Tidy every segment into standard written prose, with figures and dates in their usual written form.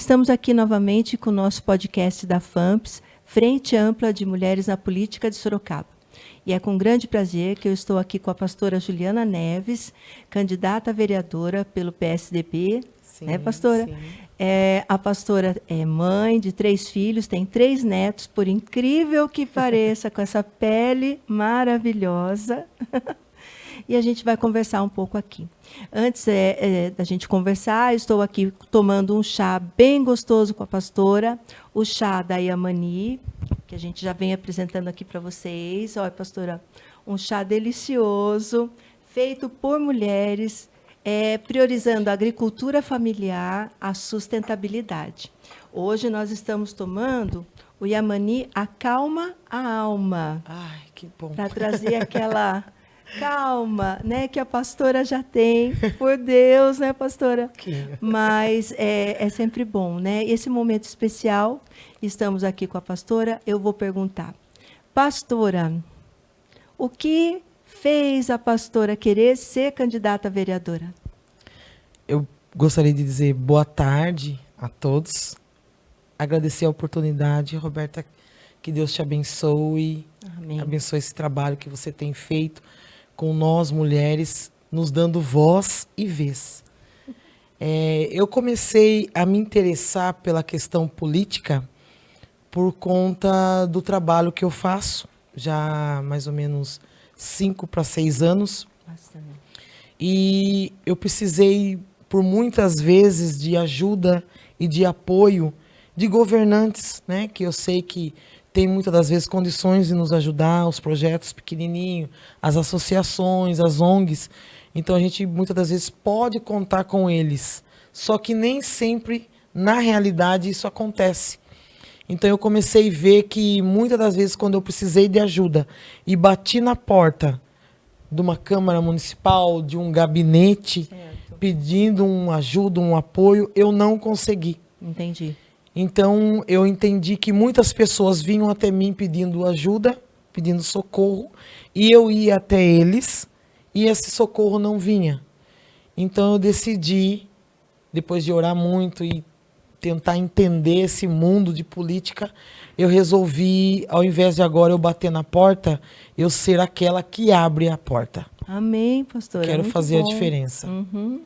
estamos aqui novamente com o nosso podcast da FAMPS, Frente Ampla de Mulheres na Política de Sorocaba. E é com grande prazer que eu estou aqui com a pastora Juliana Neves, candidata a vereadora pelo PSDB, Sim, né, pastora? Sim. A pastora é mãe de 3 filhos, tem 3 netos, por incrível que pareça, com essa pele maravilhosa. E a gente vai conversar um pouco aqui. Antes da gente conversar, estou aqui tomando um chá bem gostoso com a pastora, o chá da Yamani, que a gente já vem apresentando aqui para vocês. Olha, pastora, um chá delicioso, feito por mulheres, priorizando a agricultura familiar, a sustentabilidade. Hoje nós estamos tomando o Yamani Acalma a Alma. Ai, que bom. Para trazer aquela calma, né, que a pastora já tem, por Deus, né, pastora? Mas é sempre bom, né? Esse momento especial, estamos aqui com a pastora, eu vou perguntar. Pastora, o que fez a pastora querer ser candidata a vereadora? Eu gostaria de dizer boa tarde a todos. Agradecer a oportunidade, Roberta, que Deus te abençoe. Amém. Abençoe esse trabalho que você tem feito com nós, mulheres, nos dando voz e vez. Eu comecei a me interessar pela questão política por conta do trabalho que eu faço, já há mais ou menos 5 para 6 anos. Bastante. E eu precisei, por muitas vezes, de ajuda e de apoio de governantes, né, que eu sei que tem muitas das vezes condições de nos ajudar, os projetos pequenininhos, as associações, as ONGs. Então a gente muitas das vezes pode contar com eles. Só que nem sempre, na realidade, isso acontece. Então eu comecei a ver que muitas das vezes quando eu precisei de ajuda e bati na porta de uma Câmara Municipal, de um gabinete, certo, pedindo uma ajuda, um apoio, eu não consegui. Entendi. Então, eu entendi que muitas pessoas vinham até mim pedindo ajuda, pedindo socorro, e eu ia até eles, e esse socorro não vinha. Então, eu decidi, depois de orar muito e tentar entender esse mundo de política, eu resolvi, ao invés de agora eu bater na porta, eu ser aquela que abre a porta. Amém, pastora. Quero muito fazer bom. A diferença. Uhum.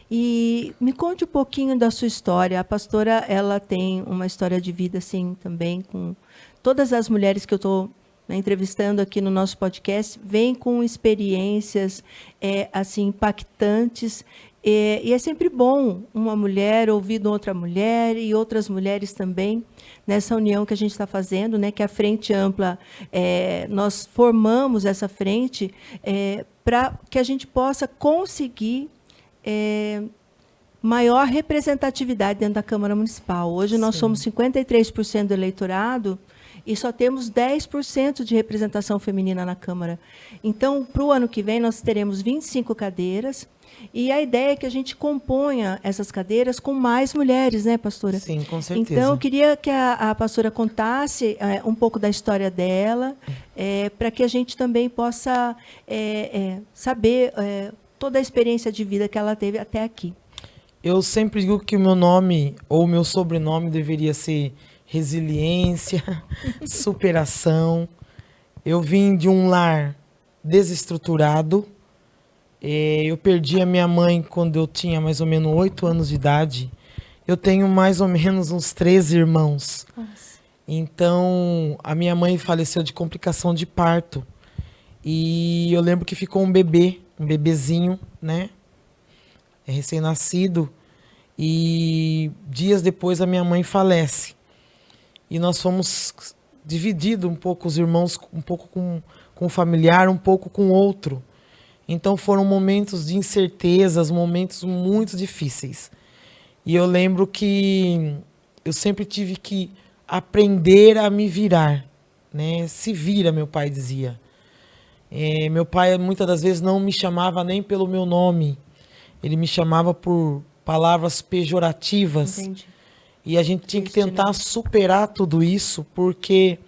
E me conte um pouquinho da sua história. A pastora, ela tem uma história de vida, assim, também, com todas as mulheres que eu estou entrevistando aqui no nosso podcast, vêm com experiências, assim, impactantes. E é sempre bom uma mulher ouvir outra mulher e outras mulheres também, nessa união que a gente está fazendo, né, que é a Frente Ampla, nós formamos essa frente para que a gente possa conseguir maior representatividade dentro da Câmara Municipal. Hoje nós somos 53% do eleitorado e só temos 10% de representação feminina na Câmara. Então, para o ano que vem, nós teremos 25 cadeiras e a ideia é que a gente componha essas cadeiras com mais mulheres, né, pastora? Sim, com certeza. Então, eu queria que a pastora contasse um pouco da história dela, para que a gente também possa saber toda a experiência de vida que ela teve até aqui. Eu sempre digo que o meu nome ou o meu sobrenome deveria ser resiliência, superação. Eu vim de um lar desestruturado. Eu perdi a minha mãe quando eu tinha mais ou menos 8 anos de idade. Eu tenho mais ou menos uns 13 irmãos. Nossa. Então, a minha mãe faleceu de complicação de parto. E eu lembro que ficou um bebezinho, né? Recém-nascido. E dias depois a minha mãe falece. E nós fomos divididos um pouco, os irmãos, um pouco com o familiar, um pouco com o outro. Então foram momentos de incertezas, momentos muito difíceis. E eu lembro que eu sempre tive que aprender a me virar, né? Se vira, meu pai dizia. Meu pai muitas das vezes não me chamava nem pelo meu nome. Ele me chamava por palavras pejorativas. Entendi. E a gente tinha que tentar superar tudo isso, porque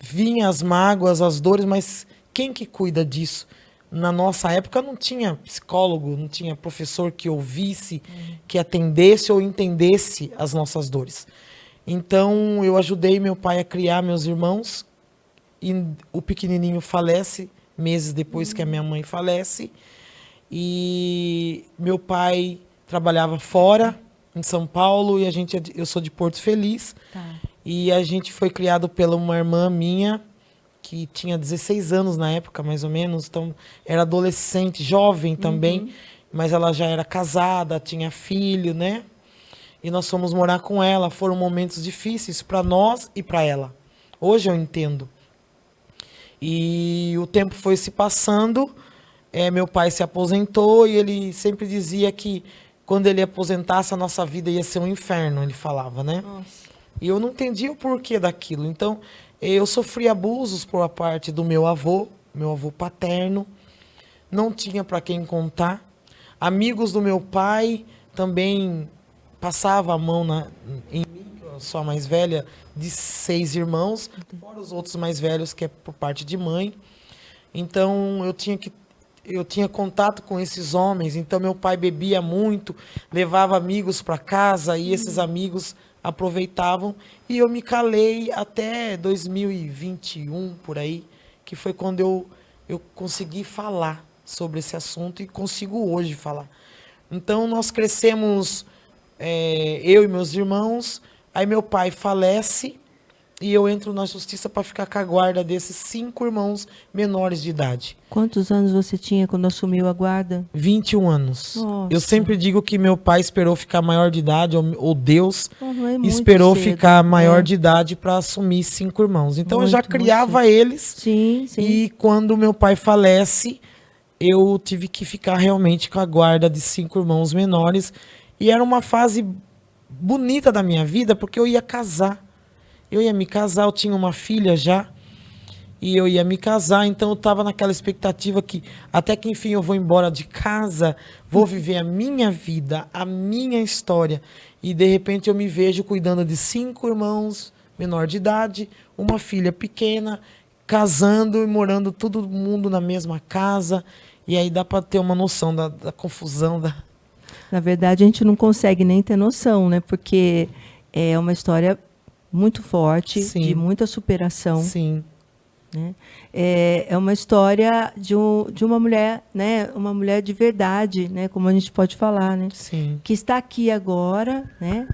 vinham as mágoas, as dores, mas quem que cuida disso? Na nossa época não tinha psicólogo, não tinha professor que ouvisse, que atendesse ou entendesse as nossas dores. Então, eu ajudei meu pai a criar meus irmãos, e o pequenininho falece meses depois que a minha mãe falece. E meu pai trabalhava fora, em São Paulo, e eu sou de Porto Feliz. Tá. E a gente foi criado pela uma irmã minha, que tinha 16 anos na época, mais ou menos. Então, era adolescente, jovem também, mas ela já era casada, tinha filho, né? E nós fomos morar com ela. Foram momentos difíceis para nós e para ela. Hoje eu entendo. E o tempo foi se passando. Meu pai se aposentou e ele sempre dizia que quando ele aposentasse a nossa vida ia ser um inferno, ele falava, né? Nossa. E eu não entendia o porquê daquilo. Então, eu sofri abusos por parte do meu avô paterno. Não tinha para quem contar. Amigos do meu pai também passavam a mão em mim, que eu sou a mais velha de 6 irmãos, fora os outros mais velhos, que é por parte de mãe. Então, eu tinha contato com esses homens. Então, meu pai bebia muito, levava amigos para casa e esses amigos aproveitavam. E eu me calei até 2021, por aí, que foi quando eu consegui falar sobre esse assunto e consigo hoje falar. Então, nós crescemos, eu e meus irmãos. Aí meu pai falece e eu entro na justiça para ficar com a guarda desses 5 irmãos menores de idade. Quantos anos você tinha quando assumiu a guarda? 21 anos. Nossa. Eu sempre digo que meu pai esperou ficar maior de idade, ou Deus Não é muito esperou cedo, ficar maior de idade para assumir 5 irmãos. Então eu já criava eles. Sim, sim. E quando meu pai falece, eu tive que ficar realmente com a guarda de 5 irmãos menores. E era uma fase bonita da minha vida, porque eu ia casar. Eu ia me casar, eu tinha uma filha já. E eu ia me casar, então eu estava naquela expectativa que até que enfim eu vou embora de casa, vou viver a minha vida, a minha história. E de repente eu me vejo cuidando de 5 irmãos menor de idade, uma filha pequena, casando e morando todo mundo na mesma casa. E aí dá para ter uma noção da confusão. Na verdade, a gente não consegue nem ter noção, né? Porque é uma história muito forte, Sim. de muita superação. Sim. Né? É uma história de uma mulher, né? Uma mulher de verdade, né? Como a gente pode falar, né? Sim. Que está aqui agora, né?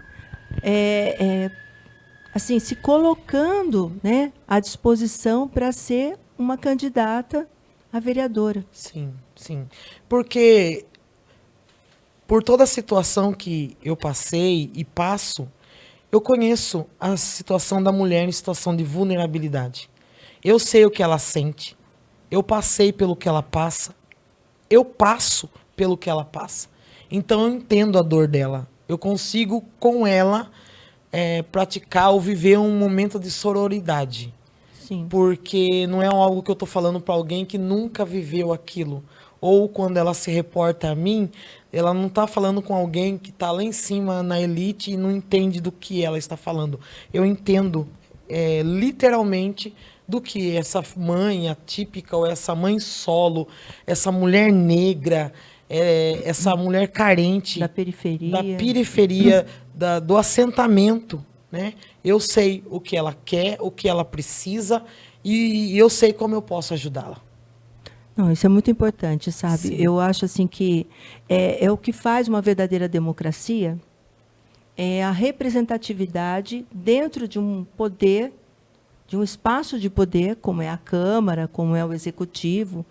Assim, se colocando, né? À disposição para ser uma candidata a vereadora. Sim, sim. Porque por toda a situação que eu passei e passo, eu conheço a situação da mulher em situação de vulnerabilidade. Eu sei o que ela sente. Eu passei pelo que ela passa. Eu passo pelo que ela passa. Então eu entendo a dor dela. Eu consigo, com ela, praticar ou viver um momento de sororidade. Sim. Porque não é algo que eu estou falando para alguém que nunca viveu aquilo. Ou quando ela se reporta a mim, ela não está falando com alguém que está lá em cima na elite e não entende do que ela está falando. Eu entendo literalmente do que essa mãe atípica ou essa mãe solo, essa mulher negra, essa mulher carente Da periferia, do assentamento, né? Eu sei o que ela quer, o que ela precisa e eu sei como eu posso ajudá-la. Não, isso é muito importante, sabe? Sim. Eu acho assim que é o que faz uma verdadeira democracia, é a representatividade dentro de um poder, de um espaço de poder, como é a Câmara, como é o Executivo.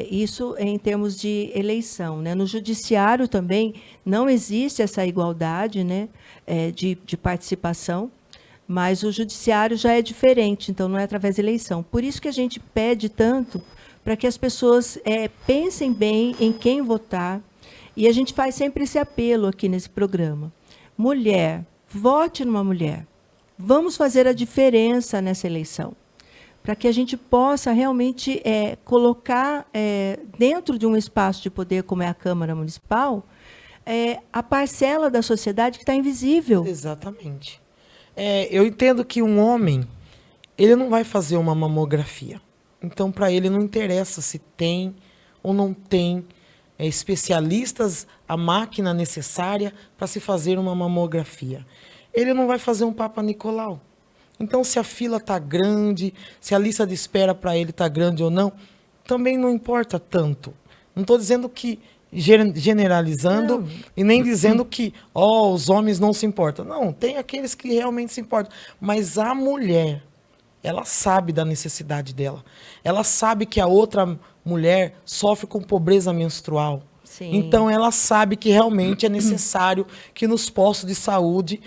Isso em termos de eleição, né? No Judiciário também não existe essa igualdade, né? De participação, mas o Judiciário já é diferente, então não é através da eleição. Por isso que a gente pede tanto para que as pessoas pensem bem em quem votar, e a gente faz sempre esse apelo aqui nesse programa. Mulher, vote numa mulher. Vamos fazer a diferença nessa eleição, para que a gente possa realmente colocar dentro de um espaço de poder, como é a Câmara Municipal, a parcela da sociedade que está invisível. Exatamente. Eu entendo que um homem, ele não vai fazer uma mamografia. Então, para ele, não interessa se tem ou não tem especialistas, a máquina necessária para se fazer uma mamografia. Ele não vai fazer um Papa Nicolau. Então, se a fila está grande, se a lista de espera para ele está grande ou não, também não importa tanto. Não estou dizendo que generalizando e nem dizendo que os homens não se importam. Não, tem aqueles que realmente se importam. Mas a mulher, ela sabe da necessidade dela. Ela sabe que a outra mulher sofre com pobreza menstrual. Sim. Então, ela sabe que realmente é necessário que nos postos de saúde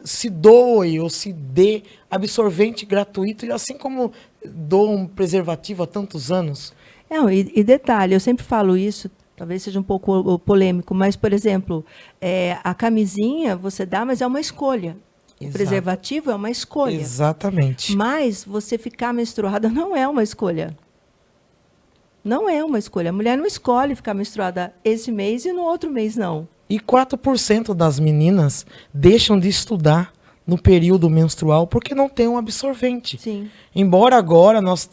se doe ou se dê absorvente gratuito, e assim como dou um preservativo há tantos anos. E detalhe, eu sempre falo isso, talvez seja um pouco polêmico, mas, por exemplo, a camisinha você dá, mas é uma escolha. Exato. O preservativo é uma escolha. Exatamente. Mas você ficar menstruada não é uma escolha. Não é uma escolha. A mulher não escolhe ficar menstruada esse mês e no outro mês não. E 4% das meninas deixam de estudar no período menstrual porque não tem um absorvente. Sim. Embora agora nós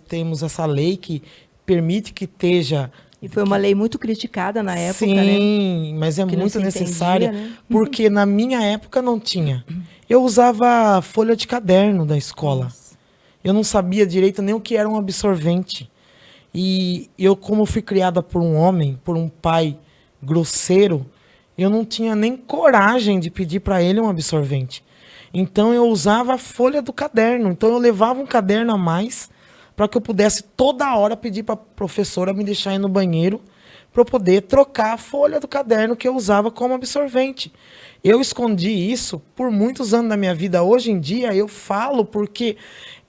temos essa lei que permite que esteja... E foi uma lei muito criticada na época, sim, né? Mas é que muito necessária, entendia, né? Porque na minha época não tinha. Eu usava folha de caderno da escola. Nossa. Eu não sabia direito nem o que era um absorvente. E eu, como fui criada por um homem, por um pai grosseiro, eu não tinha nem coragem de pedir para ele um absorvente. Então eu usava a folha do caderno. Então eu levava um caderno a mais para que eu pudesse toda hora pedir para a professora me deixar ir no banheiro para eu poder trocar a folha do caderno que eu usava como absorvente. Eu escondi isso por muitos anos da minha vida. Hoje em dia eu falo porque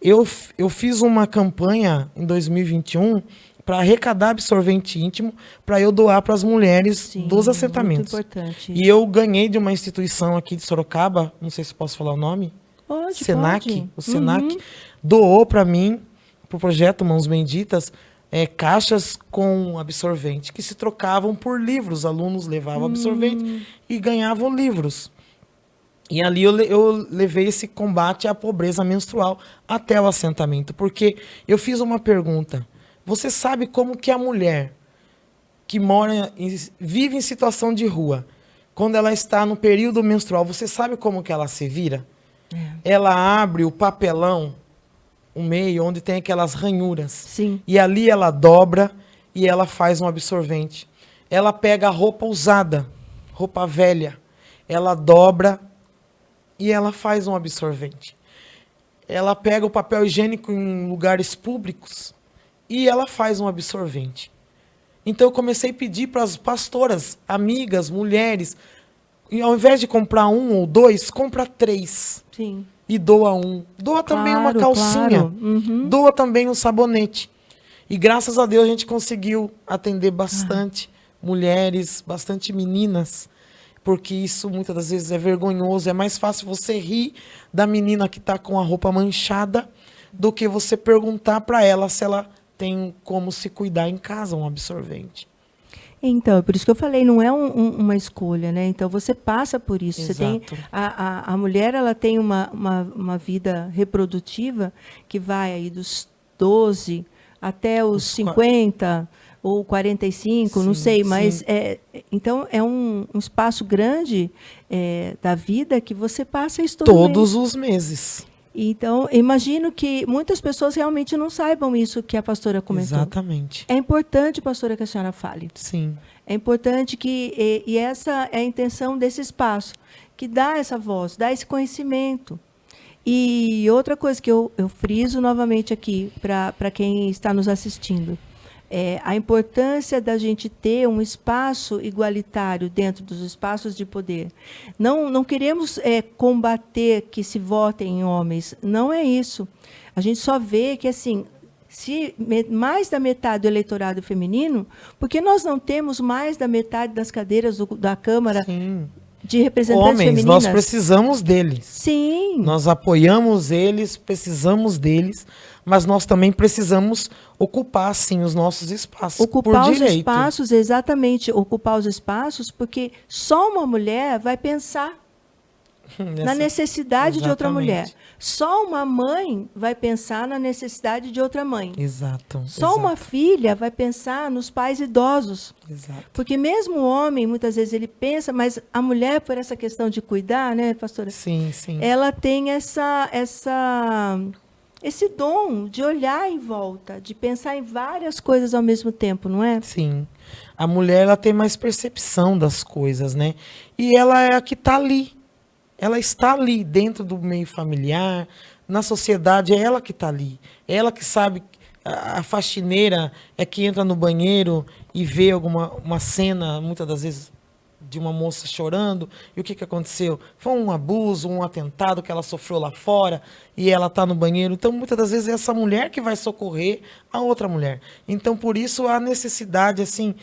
eu fiz uma campanha em 2021 para arrecadar absorvente íntimo para eu doar para as mulheres. Sim, dos assentamentos. Muito importante. E eu ganhei de uma instituição aqui de Sorocaba, não sei se posso falar o nome. Pode, Senac. pode. O Senac doou para mim, para o projeto Mãos Benditas, caixas com absorvente que se trocavam por livros. Alunos levavam absorvente e ganhavam livros. E ali eu levei esse combate à pobreza menstrual até o assentamento, porque eu fiz uma pergunta. Você sabe como que a mulher que vive em situação de rua, quando ela está no período menstrual, você sabe como que ela se vira? Ela abre o papelão, o meio, onde tem aquelas ranhuras. Sim. E ali ela dobra e ela faz um absorvente. Ela pega a roupa usada, roupa velha, ela dobra e ela faz um absorvente. Ela pega o papel higiênico em lugares públicos e ela faz um absorvente. Então eu comecei a pedir para as pastoras, amigas, mulheres, e ao invés de comprar 1 ou 2, compra 3. Sim. E doa 1. Doa também uma calcinha. Claro. Doa também um sabonete. E graças a Deus a gente conseguiu atender bastante mulheres, bastante meninas. Porque isso muitas das vezes é vergonhoso. É mais fácil você rir da menina que está com a roupa manchada do que você perguntar para ela se ela tem como se cuidar em casa, um absorvente. Então, é por isso que eu falei, não é uma escolha, né? Então, você passa por isso. Exato. Você tem, a mulher, ela tem uma vida reprodutiva que vai aí dos 12 até os 50 ou 45, sim, não sei, mas então é um espaço grande da vida que você passa isso todos os meses. Então, imagino que muitas pessoas realmente não saibam isso que a pastora comentou. Exatamente. É importante, pastora, que a senhora fale. Sim. É importante que... E essa é a intenção desse espaço, que dá essa voz, dá esse conhecimento. E outra coisa que eu friso novamente aqui, para quem está nos assistindo, a importância da gente ter um espaço igualitário dentro dos espaços de poder. Não queremos combater que se votem em homens, não é isso. A gente só vê que, assim, se mais da metade do eleitorado feminino, porque nós não temos mais da metade das cadeiras da Câmara de representantes femininas. Nós precisamos deles. Sim. Nós apoiamos eles, precisamos deles, mas nós também precisamos ocupar, sim, os nossos espaços. Ocupar por os direito. espaços, exatamente. Ocupar os espaços, porque só uma mulher vai pensar na necessidade de outra mulher. Exatamente. Só uma mãe vai pensar na necessidade de outra mãe. Exato. Só uma filha vai pensar nos pais idosos. Exato. Porque mesmo o homem, muitas vezes ele pensa, mas a mulher, por essa questão de cuidar, né, pastora? Sim, sim. Ela tem esse dom de olhar em volta, de pensar em várias coisas ao mesmo tempo, não é? Sim. A mulher, ela tem mais percepção das coisas, né? E ela é a que está ali. Ela está ali dentro do meio familiar, na sociedade, é ela que está ali. É ela que sabe, a faxineira é que entra no banheiro e vê uma cena, muitas das vezes, de uma moça chorando. E o que aconteceu? Foi um abuso, um atentado que ela sofreu lá fora e ela está no banheiro. Então, muitas das vezes, é essa mulher que vai socorrer a outra mulher. Então, por isso, a necessidade, assim...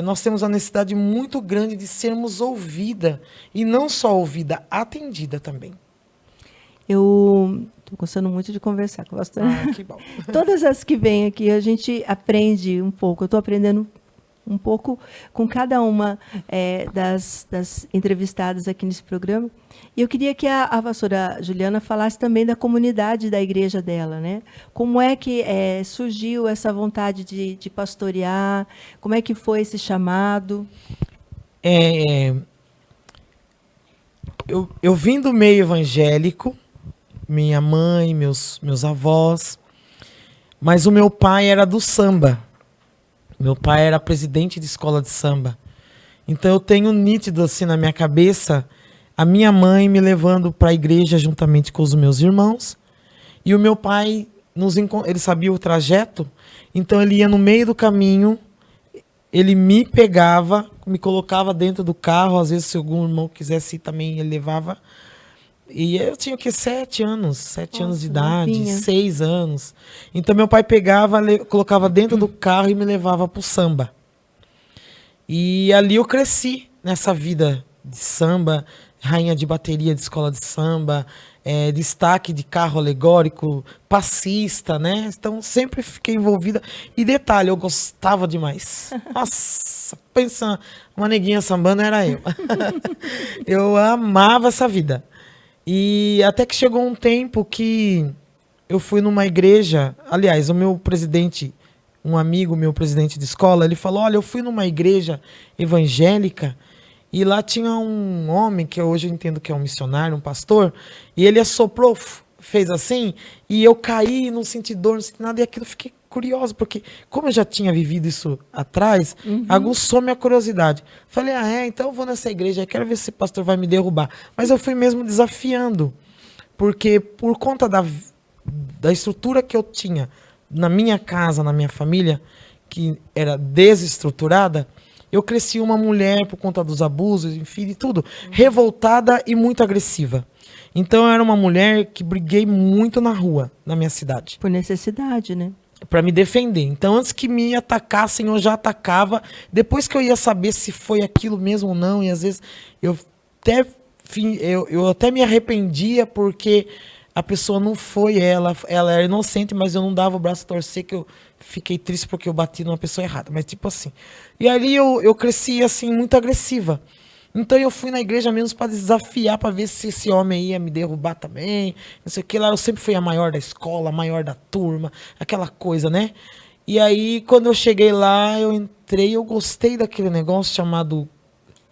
nós temos a necessidade muito grande de sermos ouvida. E não só ouvida, atendida também. Eu estou gostando muito de conversar com a pastora. Que bom. Todas as que vêm aqui, a gente aprende um pouco. Eu estou aprendendo um pouco com cada uma das entrevistadas aqui nesse programa. E eu queria que a pastora Juliana falasse também da comunidade da igreja dela, né? Como é que surgiu essa vontade de pastorear? Como é que foi esse chamado? Eu vim do meio evangélico, minha mãe, meus avós, mas o meu pai era do samba. Meu pai era presidente de escola de samba. Então eu tenho nítido assim na minha cabeça a minha mãe me levando para a igreja juntamente com os meus irmãos. E o meu pai, ele sabia o trajeto, então ele ia no meio do caminho, ele me pegava, me colocava dentro do carro, às vezes se algum irmão quisesse ir também, ele levava. E eu tinha o quê? 7 anos, 7 anos de idade, novinha. 6 anos. Então meu pai pegava, colocava dentro do carro e me levava pro samba. E ali eu cresci nessa vida de samba, rainha de bateria de escola de samba, destaque de carro alegórico, passista, né? Então sempre fiquei envolvida. E detalhe, eu gostava demais. Nossa, pensa, uma neguinha sambando era eu. Eu amava essa vida. E até que chegou um tempo que eu fui numa igreja, aliás, o meu presidente, um amigo meu, presidente de escola, ele falou, olha, eu fui numa igreja evangélica e lá tinha um homem, que hoje eu entendo que é um missionário, um pastor, e ele assoprou, fez assim, e eu caí, não senti dor, não senti nada, e aquilo eu fiquei curioso, porque como eu já tinha vivido isso atrás, aguçou minha curiosidade. Falei, então eu vou nessa igreja, quero ver se esse pastor vai me derrubar. Mas eu fui mesmo desafiando, porque por conta da estrutura que eu tinha na minha casa, na minha família, que era desestruturada, eu cresci uma mulher, por conta dos abusos, enfim, de tudo, revoltada e muito agressiva. Então eu era uma mulher que briguei muito na rua, na minha cidade. Por necessidade, né? Para me defender. Então, antes que me atacassem, eu já atacava. Depois que eu ia saber se foi aquilo mesmo ou não, e às vezes eu até me arrependia porque a pessoa não foi ela era inocente, mas eu não dava o braço a torcer, que eu fiquei triste porque eu bati numa pessoa errada. Mas tipo assim. E ali eu cresci assim, muito agressiva. Então eu fui na igreja mesmo para desafiar, para ver se esse homem ia me derrubar também. Não sei o que lá. Eu sempre fui a maior da escola, a maior da turma, aquela coisa, né? E aí, quando eu cheguei lá, eu entrei, eu gostei daquele negócio chamado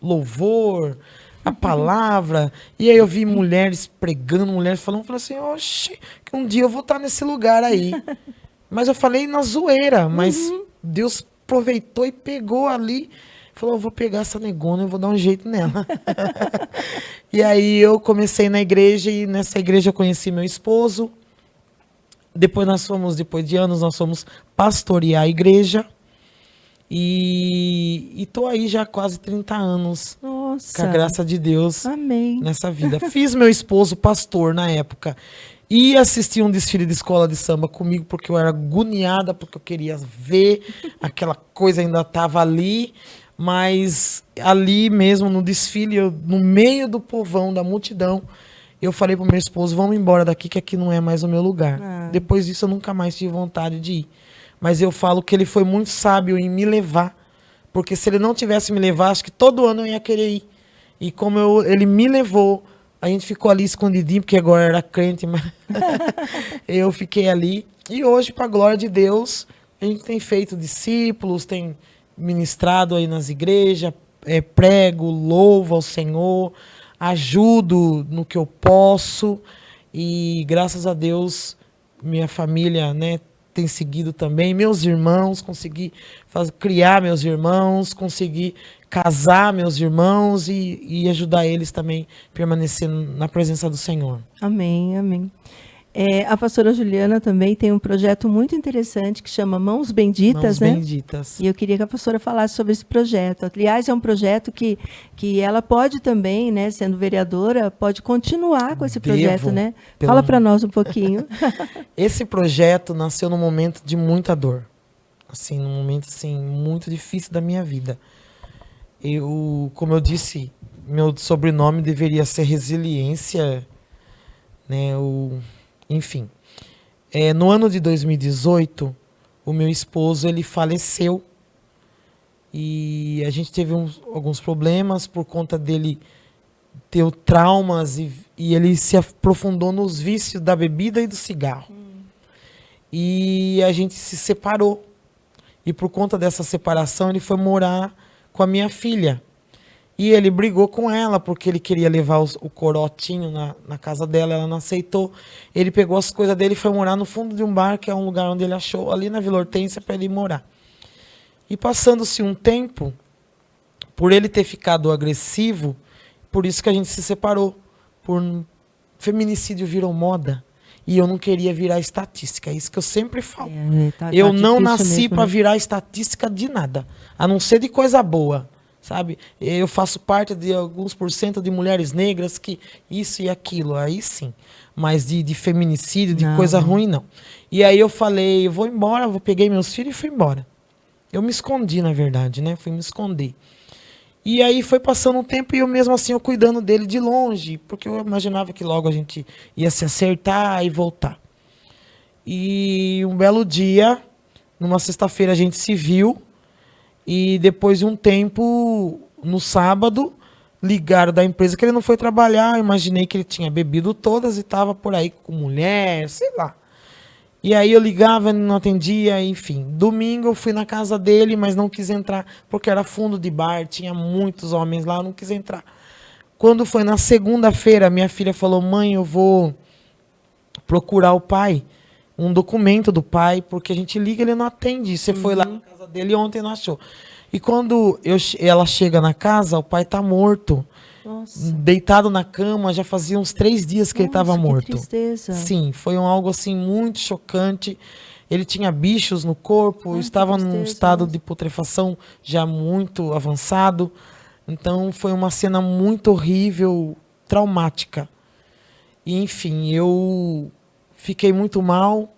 louvor, a palavra. E aí eu vi mulheres pregando, mulheres falando, falei assim, oxe, que um dia eu vou estar nesse lugar aí. Mas eu falei na zoeira, mas Deus aproveitou e pegou ali. Falou, eu vou pegar essa negona e vou dar um jeito nela. E aí eu comecei na igreja e nessa igreja eu conheci meu esposo. Depois de anos, nós fomos pastorear a igreja. E tô aí já há quase 30 anos. Nossa. Com a graça de Deus. Amém. Nessa vida. Fiz meu esposo pastor na época. E assisti um desfile de escola de samba comigo, porque eu era agoniada, porque eu queria ver. Aquela coisa ainda estava ali. Mas ali mesmo, no desfile, no meio do povão, da multidão, eu falei pro meu esposo, vamos embora daqui, que aqui não é mais o meu lugar. Depois disso, eu nunca mais tive vontade de ir. Mas eu falo que ele foi muito sábio em me levar, porque se ele não tivesse me levado, acho que todo ano eu ia querer ir. E como ele me levou, A gente ficou ali escondidinho, porque agora era crente, mas eu fiquei ali. E hoje, para a glória de Deus, a gente tem feito discípulos, tem ministrado aí nas igrejas, prego, louvo ao Senhor, ajudo no que eu posso. E graças a Deus, minha família, né, tem seguido também. Meus irmãos, consegui criar meus irmãos, consegui casar meus irmãos e ajudar eles também a permanecer na presença do Senhor. Amém, amém. A pastora Juliana também tem um projeto muito interessante que chama Mãos Benditas, né? Mãos Benditas. E eu queria que a pastora falasse sobre esse projeto. Aliás, é um projeto que ela pode também, né, sendo vereadora, pode continuar com esse projeto, né? Fala para nós um pouquinho. Esse projeto nasceu num momento de muita dor. Assim, num momento assim, muito difícil da minha vida. Como eu disse, meu sobrenome deveria ser Resiliência, né? Enfim, no ano de 2018, o meu esposo ele faleceu e a gente teve alguns problemas por conta dele ter traumas e ele se aprofundou nos vícios da bebida e do cigarro. E a gente se separou. E por conta dessa separação, ele foi morar com a minha filha. E ele brigou com ela, porque ele queria levar o corotinho na casa dela, ela não aceitou. Ele pegou as coisas dele e foi morar no fundo de um bar, que é um lugar onde ele achou, ali na Vila Hortência, para ele morar. E passando-se um tempo, por ele ter ficado agressivo, por isso que a gente se separou. Feminicídio virou moda. E eu não queria virar estatística, é isso que eu sempre falo. Eu não nasci para virar estatística de nada, a não ser de coisa boa. Sabe? Eu faço parte de alguns % de mulheres negras que isso e aquilo, aí sim. Mas de feminicídio, de coisa ruim, não. E aí eu falei, eu vou embora, peguei meus filhos e fui embora. Eu me escondi, na verdade, né? Fui me esconder. E aí foi passando um tempo e eu mesmo assim, eu cuidando dele de longe, porque eu imaginava que logo a gente ia se acertar e voltar. E um belo dia, numa sexta-feira, a gente se viu. E depois de um tempo, no sábado, ligaram da empresa que ele não foi trabalhar. Eu imaginei que ele tinha bebido todas e estava por aí com mulher, sei lá. E aí eu ligava, ele não atendia, enfim. Domingo eu fui na casa dele, mas não quis entrar, porque era fundo de bar, tinha muitos homens lá, eu não quis entrar. Quando foi na segunda-feira, minha filha falou, mãe, eu vou procurar o pai, um documento do pai, porque a gente liga, ele não atende. Você foi lá na casa dele ontem, não achou. E quando ela chega na casa, o pai tá morto. Nossa. Deitado na cama, já fazia uns 3 dias que ele estava morto. Que tristeza. Sim, foi algo assim muito chocante. Ele tinha bichos no corpo, estava num estado de putrefação já muito avançado. Então foi uma cena muito horrível, traumática. E enfim, eu fiquei muito mal,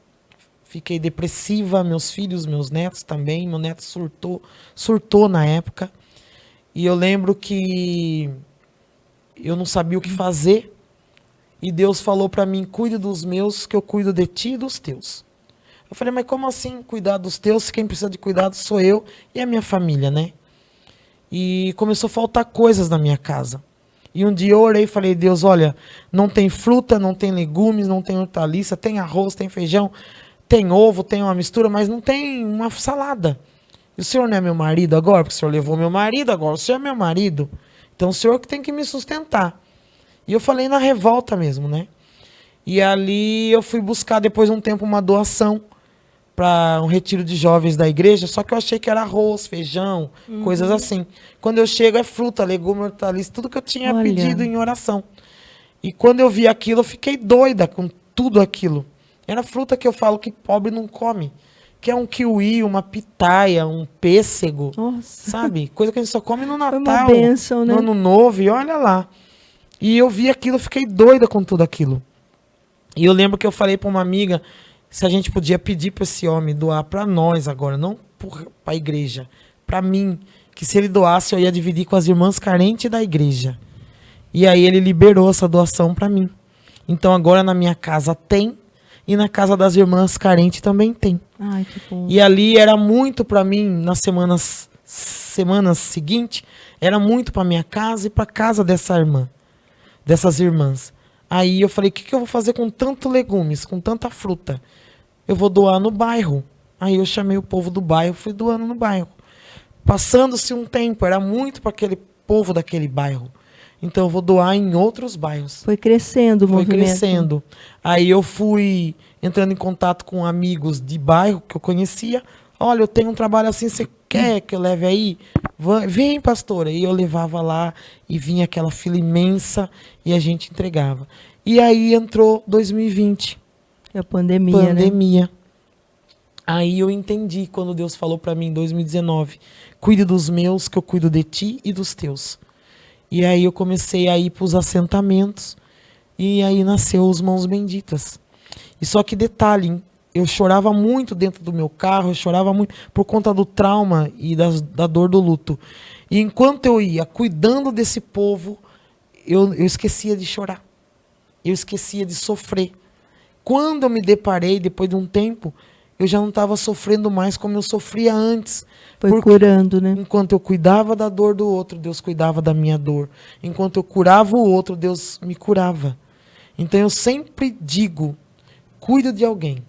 fiquei depressiva, meus filhos, meus netos também. Meu neto surtou na época. E eu lembro que eu não sabia o que fazer. E Deus falou para mim, cuide dos meus, que eu cuido de ti e dos teus. Eu falei, mas como assim cuidar dos teus? Quem precisa de cuidado sou eu e a minha família, né? E começou a faltar coisas na minha casa. E um dia eu orei e falei, Deus, olha, não tem fruta, não tem legumes, não tem hortaliça, tem arroz, tem feijão, tem ovo, tem uma mistura, mas não tem uma salada. E o senhor não é meu marido agora? Porque o senhor levou meu marido, agora o senhor é meu marido. Então o senhor que tem que me sustentar. E eu falei na revolta mesmo, né? E ali eu fui buscar depois de um tempo uma doação para um retiro de jovens da igreja, só que eu achei que era arroz, feijão, coisas assim. Quando eu chego é fruta, legume, hortaliça, tudo que eu tinha pedido em oração. E quando eu vi aquilo, eu fiquei doida com tudo aquilo. Era fruta que eu falo que pobre não come. Que é um kiwi, uma pitaia, um pêssego, sabe? Coisa que a gente só come no Natal, uma bênção, né? No Ano Novo, e olha lá. E eu vi aquilo, fiquei doida com tudo aquilo. E eu lembro que eu falei para uma amiga se a gente podia pedir para esse homem doar para nós agora, não para a igreja, para mim, que se ele doasse eu ia dividir com as irmãs carentes da igreja. E aí ele liberou essa doação para mim. Então agora na minha casa tem, e na casa das irmãs carentes também tem. Ai, que bom. E ali era muito para mim, nas semanas seguintes, era muito para minha casa e para casa dessa irmã. dessas irmãs. Aí eu falei, o que eu vou fazer com tantos legumes, com tanta fruta? Eu vou doar no bairro. Aí eu chamei o povo do bairro, fui doando no bairro. Passando-se um tempo, era muito para aquele povo daquele bairro. Então eu vou doar em outros bairros. Foi crescendo o movimento. Foi crescendo. Aí eu fui entrando em contato com amigos de bairro que eu conhecia. Olha, eu tenho um trabalho assim, você quer que eu leve aí? Vem, pastora. E eu levava lá e vinha aquela fila imensa e a gente entregava. E aí entrou 2020. A pandemia, né? Aí eu entendi quando Deus falou para mim em 2019, cuide dos meus, que eu cuido de ti e dos teus. E aí eu comecei a ir para os assentamentos e aí nasceu os Mãos Benditas. E só que detalhe, eu chorava muito dentro do meu carro, eu chorava muito por conta do trauma e da dor do luto. E enquanto eu ia cuidando desse povo, eu esquecia de chorar. Eu esquecia de sofrer. Quando eu me deparei, depois de um tempo, eu já não estava sofrendo mais como eu sofria antes. Foi curando, né? Enquanto eu cuidava da dor do outro, Deus cuidava da minha dor. Enquanto eu curava o outro, Deus me curava. Então eu sempre digo, cuida de alguém.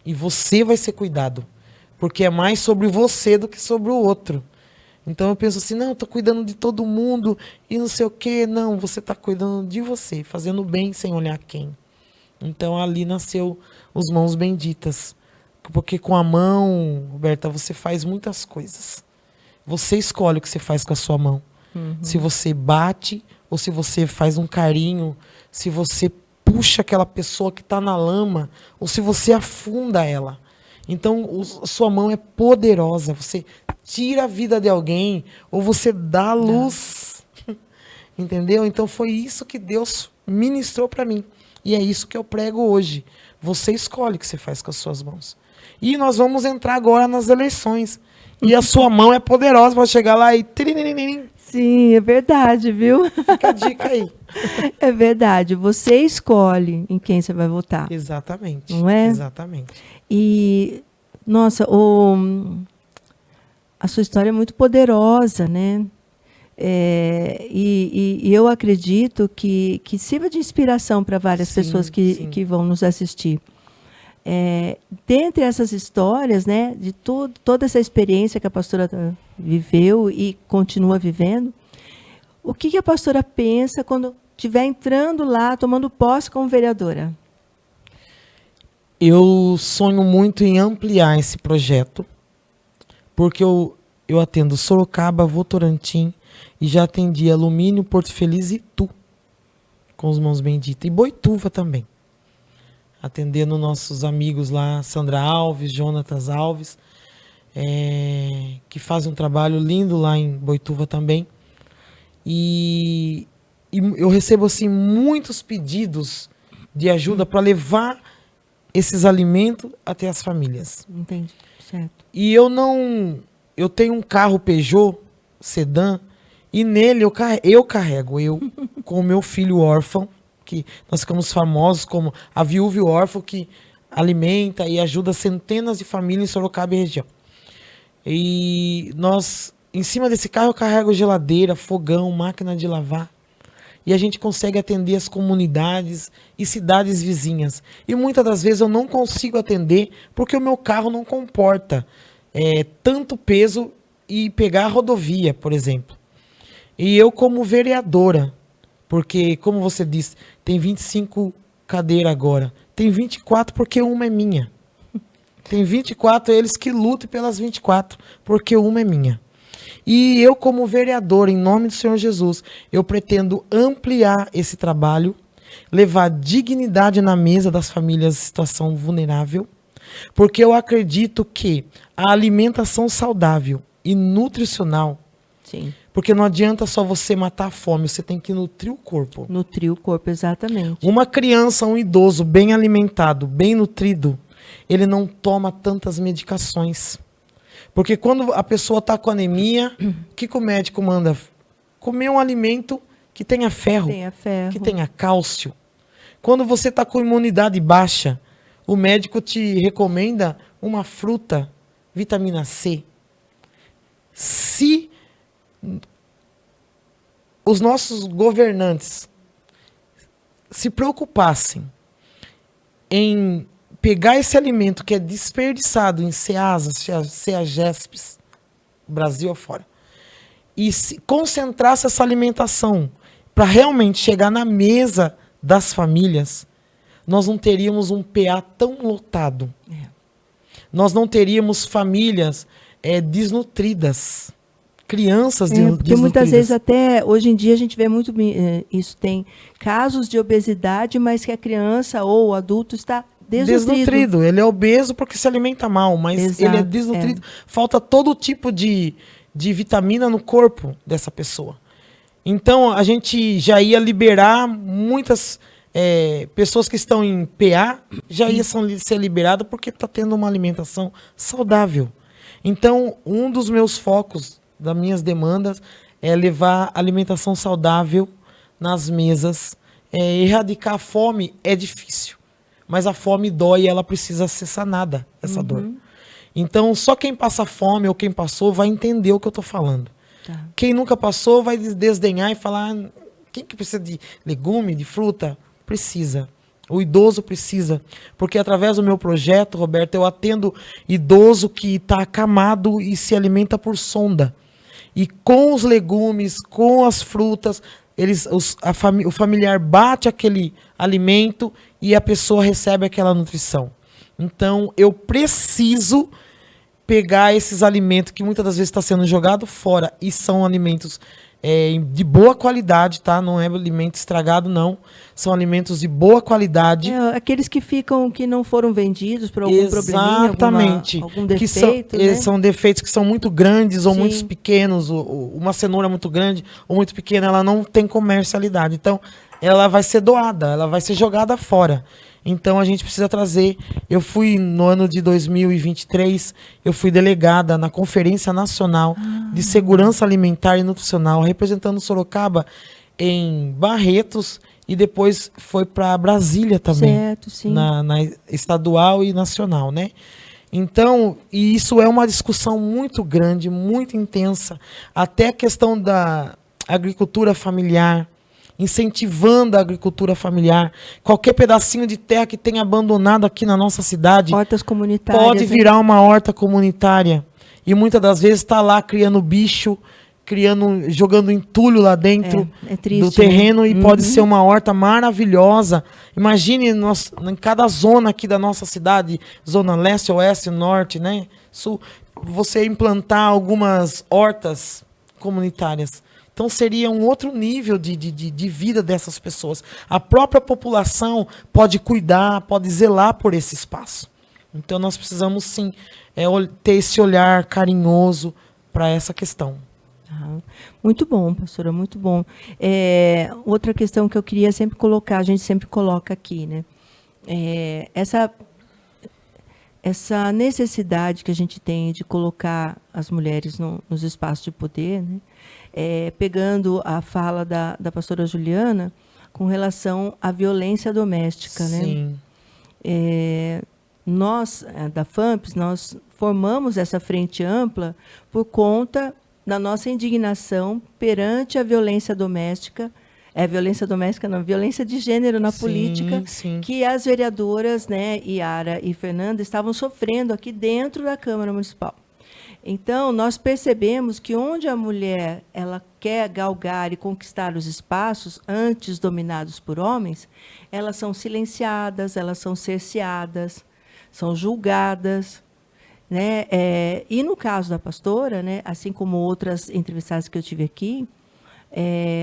E você vai ser cuidado. Porque é mais sobre você do que sobre o outro. Então eu penso assim, não, estou cuidando de todo mundo e não sei o quê. Não, você está cuidando de você, fazendo bem sem olhar quem. Então ali nasceu os Mãos Benditas. Porque com a mão, Roberta, você faz muitas coisas. Você escolhe o que você faz com a sua mão. Se você bate, ou se você faz um carinho, se você puxa aquela pessoa que está na lama, ou se você afunda ela. Então, a sua mão é poderosa. Você tira a vida de alguém, ou você dá luz. Entendeu? Então, foi isso que Deus ministrou para mim. E é isso que eu prego hoje. Você escolhe o que você faz com as suas mãos. E nós vamos entrar agora nas eleições. E a sua mão é poderosa para chegar lá e... Sim, é verdade, viu? Fica a dica aí. É verdade. Você escolhe em quem você vai votar. Exatamente. Não é? Exatamente. E, nossa, a sua história é muito poderosa, né? E eu acredito que sirva de inspiração para várias pessoas que vão nos assistir. Dentre essas histórias, né, de toda essa experiência que a pastora viveu e continua vivendo, o que a pastora pensa quando estiver entrando lá, tomando posse como vereadora? Eu sonho muito em ampliar esse projeto, porque eu atendo Sorocaba, Votorantim, e já atendi Alumínio, Porto Feliz e Itu, com os Mãos Benditas, e Boituva também. Atendendo nossos amigos lá, Sandra Alves, Jonatas Alves, que fazem um trabalho lindo lá em Boituva também. E eu recebo assim, muitos pedidos de ajuda para levar esses alimentos até as famílias. Entendi, certo. E eu tenho um carro Peugeot sedã, e nele eu carrego, com o meu filho órfão, que nós ficamos famosos como a viúva e o órfão que alimenta e ajuda centenas de famílias em Sorocaba e região. E nós, em cima desse carro, eu carrego geladeira, fogão, máquina de lavar. E a gente consegue atender as comunidades e cidades vizinhas. E muitas das vezes eu não consigo atender porque o meu carro não comporta tanto peso e pegar a rodovia, por exemplo. E eu, como vereadora, porque, como você disse, tem 25 cadeiras agora. Tem 24 porque uma é minha. Tem 24 eles que lutam pelas 24, porque uma é minha. E eu, como vereador, em nome do Senhor Jesus, eu pretendo ampliar esse trabalho, levar dignidade na mesa das famílias em situação vulnerável, porque eu acredito que a alimentação saudável e nutricional, sim, porque não adianta só você matar a fome, você tem que nutrir o corpo. Nutrir o corpo, exatamente. Uma criança, um idoso bem alimentado, bem nutrido, ele não toma tantas medicações. Porque quando a pessoa está com anemia, o que o médico manda? Comer um alimento que tenha ferro, que tenha cálcio. Quando você está com imunidade baixa, o médico te recomenda uma fruta, vitamina C. Se os nossos governantes se preocupassem em pegar esse alimento que é desperdiçado em CEASAs, CEAGESPs, Brasil afora, e se concentrasse essa alimentação para realmente chegar na mesa das famílias, nós não teríamos um PA tão lotado. Nós não teríamos famílias desnutridas, crianças porque desnutridas. Muitas vezes até hoje em dia a gente vê muito isso, tem casos de obesidade, mas que a criança ou o adulto está desnutrido. Ele é obeso porque se alimenta mal, mas Exato, ele é desnutrido. Falta todo tipo de vitamina no corpo dessa pessoa. Então a gente já ia liberar muitas pessoas que estão em PA, já ia ser liberada porque está tendo uma alimentação saudável. Então um dos meus focos, das minhas demandas, é levar alimentação saudável nas mesas. Erradicar a fome é difícil, mas a fome dói e ela precisa ser sanada, essa dor. Então, só quem passa fome ou quem passou vai entender o que eu estou falando. Tá. Quem nunca passou vai desdenhar e falar, quem que precisa de legume, de fruta? Precisa. O idoso precisa. Porque através do meu projeto, Roberto, eu atendo idoso que está acamado e se alimenta por sonda. E com os legumes, com as frutas, o familiar bate aquele alimento e a pessoa recebe aquela nutrição. Então, eu preciso pegar esses alimentos que muitas das vezes está sendo jogado fora e são alimentos de boa qualidade, tá? Não é alimento estragado, não. São alimentos de boa qualidade. Aqueles que não foram vendidos por algum probleminha, algum defeito, que né? são defeitos que são muito grandes ou muito pequenos. Uma cenoura muito grande ou muito pequena, ela não tem comercialidade. Então, ela vai ser doada, ela vai ser jogada fora. Então, a gente precisa trazer... Eu fui, no ano de 2023, eu fui delegada na Conferência Nacional de Segurança Alimentar e Nutricional, representando Sorocaba em Barretos, e depois foi para Brasília também, certo, sim. Na estadual e nacional, né? Então, e isso é uma discussão muito grande, muito intensa, até a questão da agricultura familiar, incentivando a agricultura familiar. Qualquer pedacinho de terra que tenha abandonado aqui na nossa cidade hortas comunitárias, pode virar uma horta comunitária. E muitas das vezes está lá criando bicho, jogando entulho lá dentro do terreno, né? E pode ser uma horta maravilhosa. Imagine em cada zona aqui da nossa cidade, zona leste, oeste, norte, né? Sul, você implantar algumas hortas comunitárias. Então, seria um outro nível de vida dessas pessoas. A própria população pode cuidar, pode zelar por esse espaço. Então, nós precisamos, sim, ter esse olhar carinhoso para essa questão. Muito bom, pastora, muito bom. Outra questão que eu queria sempre colocar, a gente sempre coloca aqui, né? Essa necessidade que a gente tem de colocar as mulheres nos espaços de poder, né? Pegando a fala da pastora Juliana com relação à violência doméstica, sim, né? Nós, da FAMPES, nós formamos essa frente ampla por conta da nossa indignação perante a violência doméstica, violência de gênero na política, sim, que as vereadoras, né, Yara e Fernanda, estavam sofrendo aqui dentro da Câmara Municipal. Então, nós percebemos que onde a mulher ela quer galgar e conquistar os espaços antes dominados por homens, elas são silenciadas, elas são cerceadas, são julgadas, né? E no caso da pastora, né, assim como outras entrevistadas que eu tive aqui,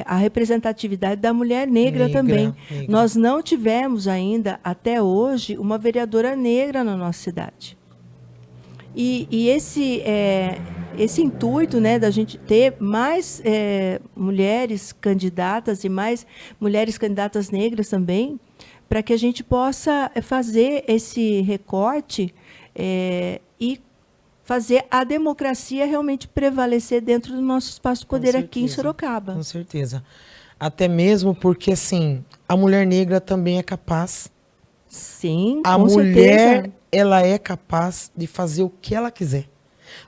a representatividade da mulher negra também. Negra. Nós não tivemos ainda, até hoje, uma vereadora negra na nossa cidade. E esse intuito, né, da gente ter mais mulheres candidatas e mais mulheres candidatas negras também, para que a gente possa fazer esse recorte e fazer a democracia realmente prevalecer dentro do nosso espaço de poder aqui em Sorocaba. Com certeza. Até mesmo porque, assim, a mulher negra também é capaz. Sim, a com mulher, certeza. Ela é capaz de fazer o que ela quiser.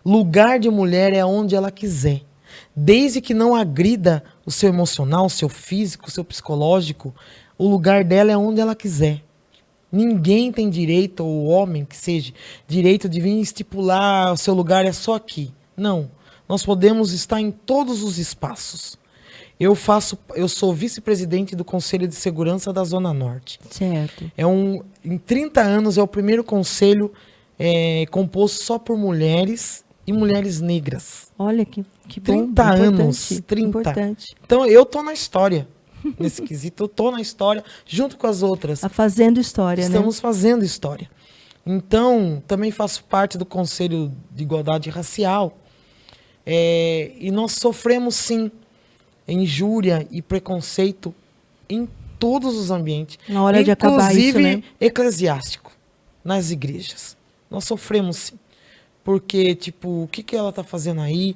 Lugar de mulher é onde ela quiser. Desde que não agrida o seu emocional, o seu físico, o seu psicológico, O lugar dela é onde ela quiser. Ninguém tem direito, ou homem que seja, direito de vir estipular o seu lugar é só aqui. Não. Nós podemos estar em todos os espaços. Eu sou vice-presidente do Conselho de Segurança da Zona Norte. Certo. Em 30 anos é o primeiro conselho composto só por mulheres e mulheres negras. Olha que bom. 30 anos. 30. Importante. Então eu tô na história. Nesse quesito, eu tô na história junto com as outras. Fazendo história, Estamos fazendo história. Então, também faço parte do Conselho de Igualdade Racial. E nós sofremos, sim, injúria e preconceito em todos os ambientes. Na hora de acabar isso, né? Inclusive eclesiástico, nas igrejas. Nós sofremos, sim. Porque, tipo, o que ela está fazendo aí?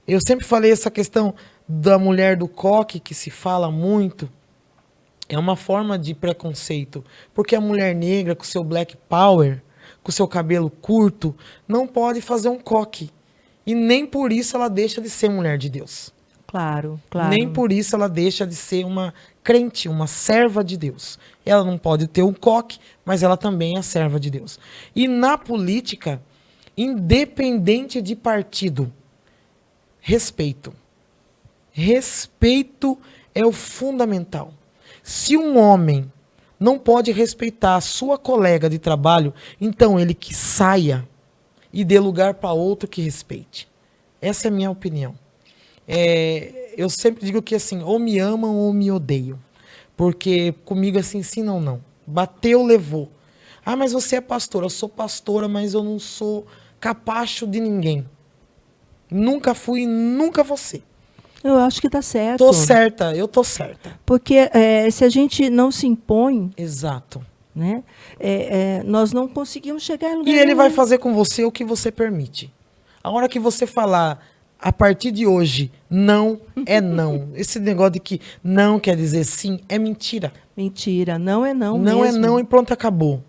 Eu sempre falei essa questão da mulher do coque, que se fala muito. É uma forma de preconceito. Porque a mulher negra, com seu black power, com seu cabelo curto, não pode fazer um coque. E nem por isso ela deixa de ser mulher de Deus. Claro, claro. Nem por isso ela deixa de ser uma crente, uma serva de Deus. Ela não pode ter um coque, mas ela também é serva de Deus. E na política, independente de partido, respeito. Respeito é o fundamental. Se um homem não pode respeitar a sua colega de trabalho, então ele que saia e dê lugar para outro que respeite. Essa é a minha opinião. Eu sempre digo que assim, ou me amam ou me odeiam. Porque comigo é assim, sim, não, não. Bateu, levou. Ah, mas você é pastora. Eu sou pastora, mas eu não sou capacho de ninguém. Nunca fui, nunca vou ser. Eu acho que tá certo. Tô certa, eu tô certa. Porque se a gente não se impõe... Exato. Né? Nós não conseguimos chegar em lugar E ele nenhum. vai fazer com você o que você permite. A hora que você falar, a partir de hoje, não é não. Esse negócio de que não quer dizer sim é mentira. Mentira, não é não Não mesmo. é não e pronto, acabou.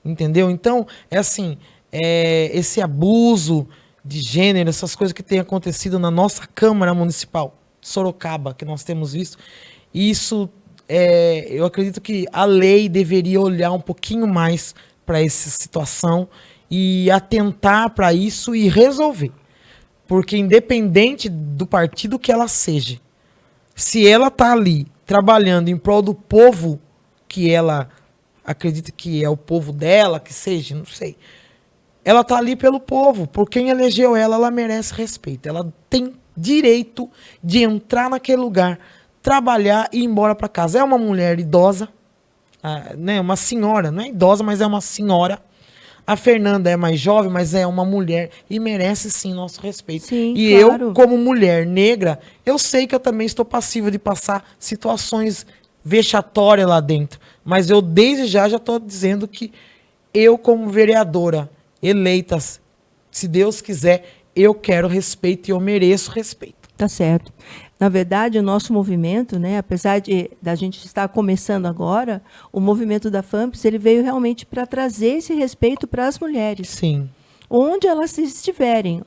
Entendeu? Então, é assim, esse abuso de gênero, essas coisas que têm acontecido na nossa Câmara Municipal de Sorocaba, que nós temos visto, isso, eu acredito que a lei deveria olhar um pouquinho mais para essa situação e atentar para isso e resolver. Porque independente do partido que ela seja, se ela está ali trabalhando em prol do povo que ela acredita que é o povo dela, que seja, não sei. Ela está ali pelo povo, por quem elegeu ela, ela merece respeito. Ela tem direito de entrar naquele lugar, trabalhar e ir embora para casa. É uma mulher idosa, né, uma senhora, não é idosa, mas é uma senhora. A Fernanda é mais jovem, mas é uma mulher e merece sim nosso respeito. Sim, e claro. eu, como mulher negra, eu sei que eu também estou passiva de passar situações vexatórias lá dentro. Mas eu desde já estou dizendo que eu, como vereadora eleita, se Deus quiser, eu quero respeito e eu mereço respeito. Tá certo. Na verdade, o nosso movimento, né, apesar da gente estar começando agora, o movimento da FAMPS, ele veio realmente para trazer esse respeito para as mulheres. Sim. Onde elas estiverem.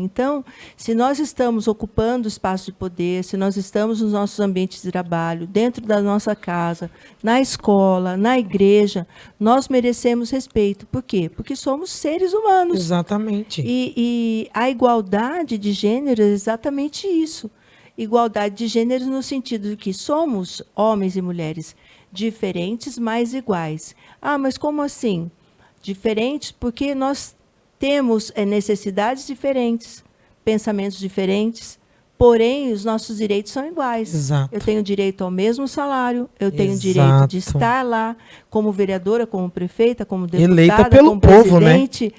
Então, se nós estamos ocupando espaço de poder, se nós estamos nos nossos ambientes de trabalho, dentro da nossa casa, na escola, na igreja, nós merecemos respeito. Por quê? Porque somos seres humanos. Exatamente. E a igualdade de gênero é exatamente isso. Igualdade de gêneros no sentido de que somos homens e mulheres diferentes, mas iguais. Ah, mas como assim? Diferentes porque nós temos necessidades diferentes, pensamentos diferentes, porém os nossos direitos são iguais. Exato. Eu tenho direito ao mesmo salário, eu tenho Exato. direito de estar lá como vereadora, como prefeita, como deputada, eleita pelo como povo, presidente, né?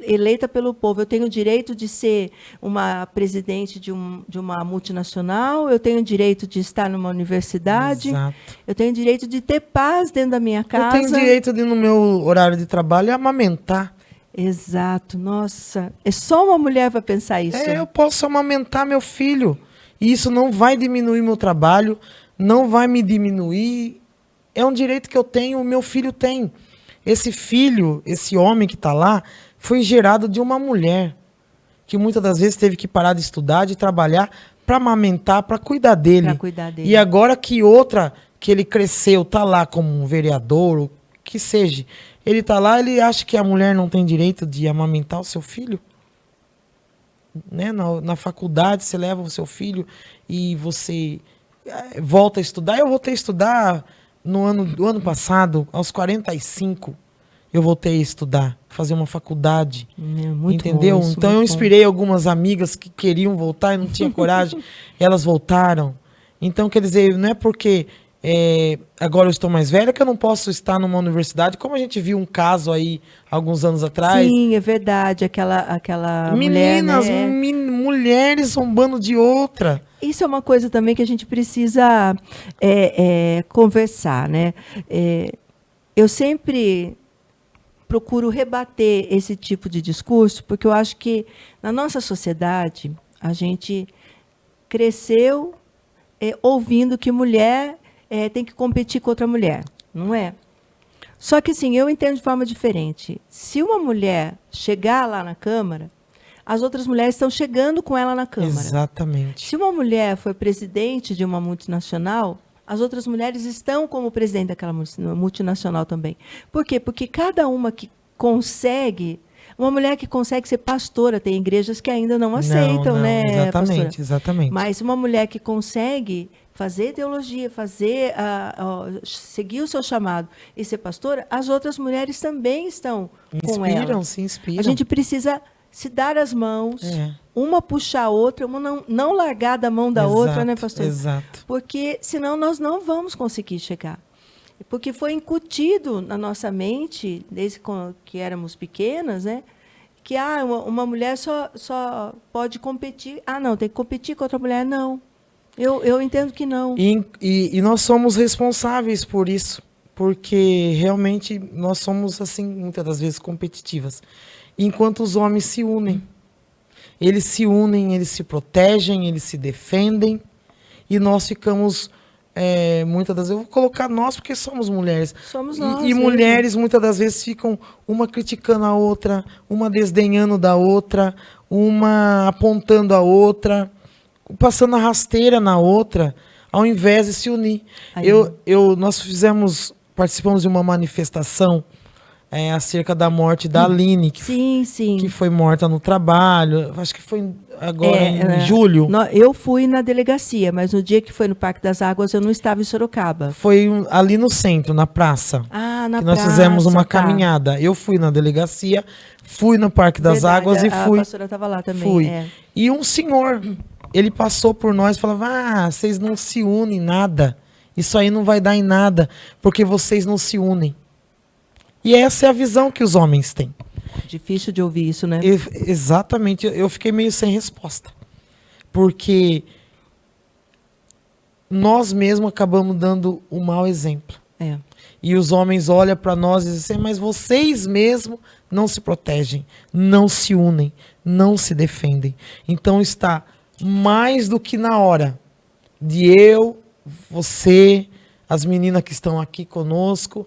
Eleita pelo povo. Eu tenho o direito de ser uma presidente de uma multinacional, eu tenho o direito de estar numa universidade, Exato. eu tenho o direito de ter paz dentro da minha casa. Eu tenho direito de, no meu horário de trabalho, amamentar. Exato. Nossa, é só uma mulher para pensar isso. Eu posso amamentar meu filho. E isso não vai diminuir meu trabalho, não vai me diminuir. É um direito que eu tenho, o meu filho tem. Esse filho, esse homem que está lá, foi gerado de uma mulher que muitas das vezes teve que parar de estudar, de trabalhar para amamentar, para cuidar dele. Pra cuidar dele. E agora que outra, que ele cresceu, tá lá como um vereador, o que seja, ele tá lá, ele acha que a mulher não tem direito de amamentar o seu filho? Né? Na faculdade, você leva o seu filho e você volta a estudar. Eu voltei a estudar no ano passado, aos 45, eu voltei a estudar, fazer uma faculdade. Muito entendeu? bom isso, Então eu inspirei algumas amigas que queriam voltar e não tinham coragem, elas voltaram. Então, quer dizer, não é porque agora eu estou mais velha que eu não posso estar numa universidade, como a gente viu um caso aí alguns anos atrás. Sim, é verdade, aquela Meninas, mulher, né? mulheres zombando de outra. Isso é uma coisa também que a gente precisa conversar, né? Eu sempre procuro rebater esse tipo de discurso, porque eu acho que na nossa sociedade a gente cresceu ouvindo que mulher tem que competir com outra mulher, não é? Só que, assim, eu entendo de forma diferente. Se uma mulher chegar lá na Câmara, as outras mulheres estão chegando com ela na Câmara. Exatamente. Se uma mulher foi presidente de uma multinacional, as outras mulheres estão como presidente daquela multinacional também. Por quê? Porque cada uma que consegue... Uma mulher que consegue ser pastora, tem igrejas que ainda não aceitam, não, né, exatamente, pastora? exatamente. Mas uma mulher que consegue fazer teologia, seguir o seu chamado e ser pastora, as outras mulheres também estão com ela. Se inspiram. A gente precisa se dar as mãos, uma puxar a outra, uma não largar da mão da outra, né, pastor? Exato. Porque senão nós não vamos conseguir chegar. Porque foi incutido na nossa mente, desde que éramos pequenas, né, que uma mulher só pode competir. Não, tem que competir com outra mulher. Não. Eu entendo que não. E nós somos responsáveis por isso, porque realmente nós somos, assim, muitas das vezes competitivas. Enquanto os homens se unem. Eles se unem, eles se protegem, eles se defendem, e nós ficamos... muitas das vezes, eu vou colocar nós porque somos mulheres. Somos nós. E mulheres muitas das vezes ficam uma criticando a outra, uma desdenhando da outra, uma apontando a outra, passando a rasteira na outra, ao invés de se unir. Nós participamos de uma manifestação acerca da morte da Aline, que foi morta no trabalho. Acho que foi agora em julho. Eu fui na delegacia, mas no dia que foi no Parque das Águas, eu não estava em Sorocaba. Foi ali no centro, na praça. Na que nós praça, fizemos uma caminhada. Eu fui na delegacia, fui no Parque das Águas e fui. A pastora estava lá também. Fui. E um senhor, ele passou por nós e falava: vocês não se unem em nada. Isso aí não vai dar em nada, porque vocês não se unem. E essa é a visão que os homens têm. Difícil de ouvir isso, né? Exatamente. Eu fiquei meio sem resposta. Porque nós mesmos acabamos dando um mau exemplo. E os homens olham para nós e dizem assim: mas vocês mesmos não se protegem, não se unem, não se defendem. Então está mais do que na hora de você, as meninas que estão aqui conosco,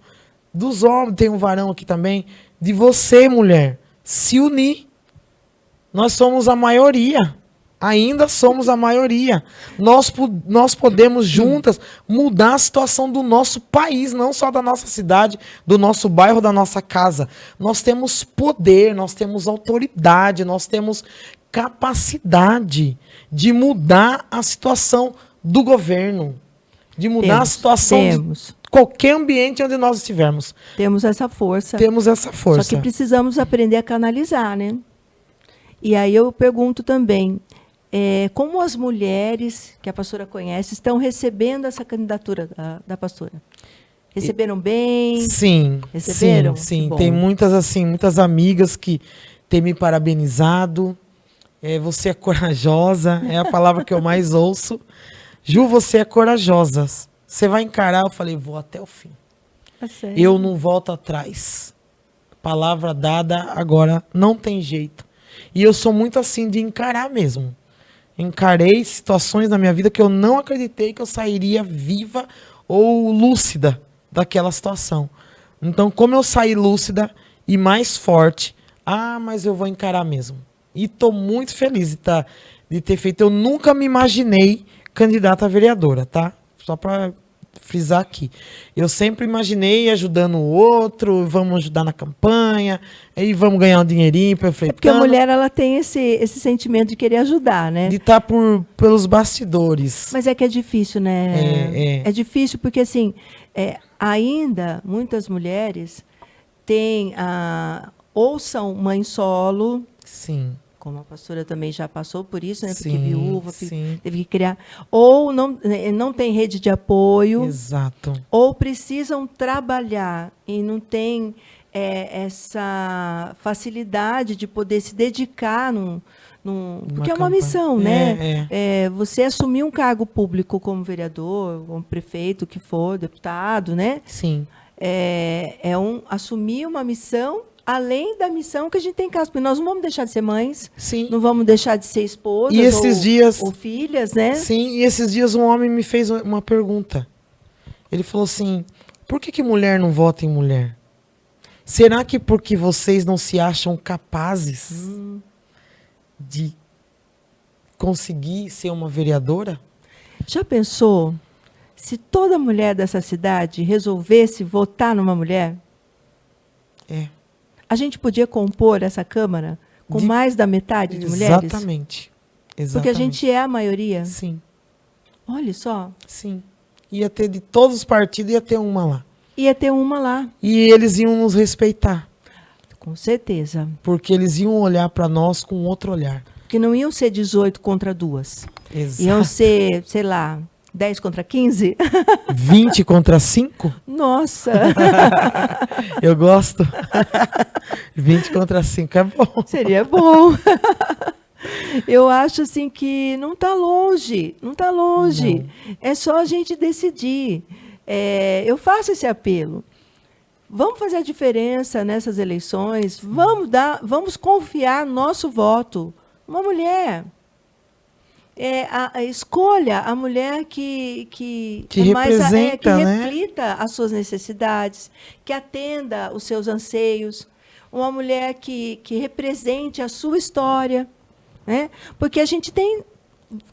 dos homens, tem um varão aqui também, de você, mulher, se unir. Nós somos a maioria. Ainda somos a maioria. Nós podemos juntas mudar a situação do nosso país, não só da nossa cidade, do nosso bairro, da nossa casa. Nós temos poder, nós temos autoridade, nós temos capacidade de mudar a situação do governo, de mudar a situação de qualquer ambiente onde nós estivermos. Temos essa força. Temos essa força. Só que precisamos aprender a canalizar, né? E aí eu pergunto também, como as mulheres que a pastora conhece estão recebendo essa candidatura da pastora? Receberam bem? Sim. Receberam? Sim. Tem muitas amigas que têm me parabenizado. Você é corajosa, é a palavra que eu mais ouço. Ju, você é corajosa. Você vai encarar? Eu falei: vou até o fim. Eu não volto atrás. Palavra dada, agora não tem jeito. E eu sou muito assim de encarar mesmo. Encarei situações na minha vida que eu não acreditei que eu sairia viva ou lúcida daquela situação. Então, como eu saí lúcida e mais forte, mas eu vou encarar mesmo. E estou muito feliz de ter feito. Eu nunca me imaginei candidata a vereadora, tá? Só para frisar aqui. Eu sempre imaginei ajudando o outro, vamos ajudar na campanha, aí vamos ganhar um dinheirinho, É porque a mulher ela tem esse sentimento de querer ajudar, né? de estar pelos bastidores. Mas é que é difícil, né? É difícil porque, assim, ainda muitas mulheres têm ou são mãe solo. Sim. Como a pastora também já passou por isso, né? Porque Sim, viúva, sim. teve que criar. Ou não tem rede de apoio. Exato. Ou precisam trabalhar e não tem essa facilidade de poder se dedicar porque é uma missão, né? Você assumir um cargo público como vereador, como prefeito, o que for, deputado, né? Sim. Assumir uma missão além da missão que a gente tem em casa, porque nós não vamos deixar de ser mães, Sim. não vamos deixar de ser esposas E esses dias, ou filhas, né? Sim, e esses dias um homem me fez uma pergunta. Ele falou assim, por que mulher não vota em mulher? Será que porque vocês não se acham capazes de conseguir ser uma vereadora? Já pensou se toda mulher dessa cidade resolvesse votar numa mulher? A gente podia compor essa Câmara com mais da metade de mulheres? Exatamente. Porque a gente é a maioria? Sim. Olha só. Sim. Ia ter de todos os partidos, ia ter uma lá. Ia ter uma lá. E eles iam nos respeitar. Com certeza. Porque eles iam olhar para nós com outro olhar. Que não iam ser 18 contra 2. Exato. Iam ser, sei lá, 10 contra 15? 20 contra 5? Nossa! Eu gosto. 20 contra 5 é bom. Seria bom. Eu acho assim que não está longe, não está longe. Não. É só a gente decidir. Eu faço esse apelo. Vamos fazer a diferença nessas eleições. Vamos confiar nosso voto. Uma mulher. Escolha a mulher que representa, que né? reflita as suas necessidades, que atenda os seus anseios. Uma mulher que represente a sua história. Né? Porque a gente tem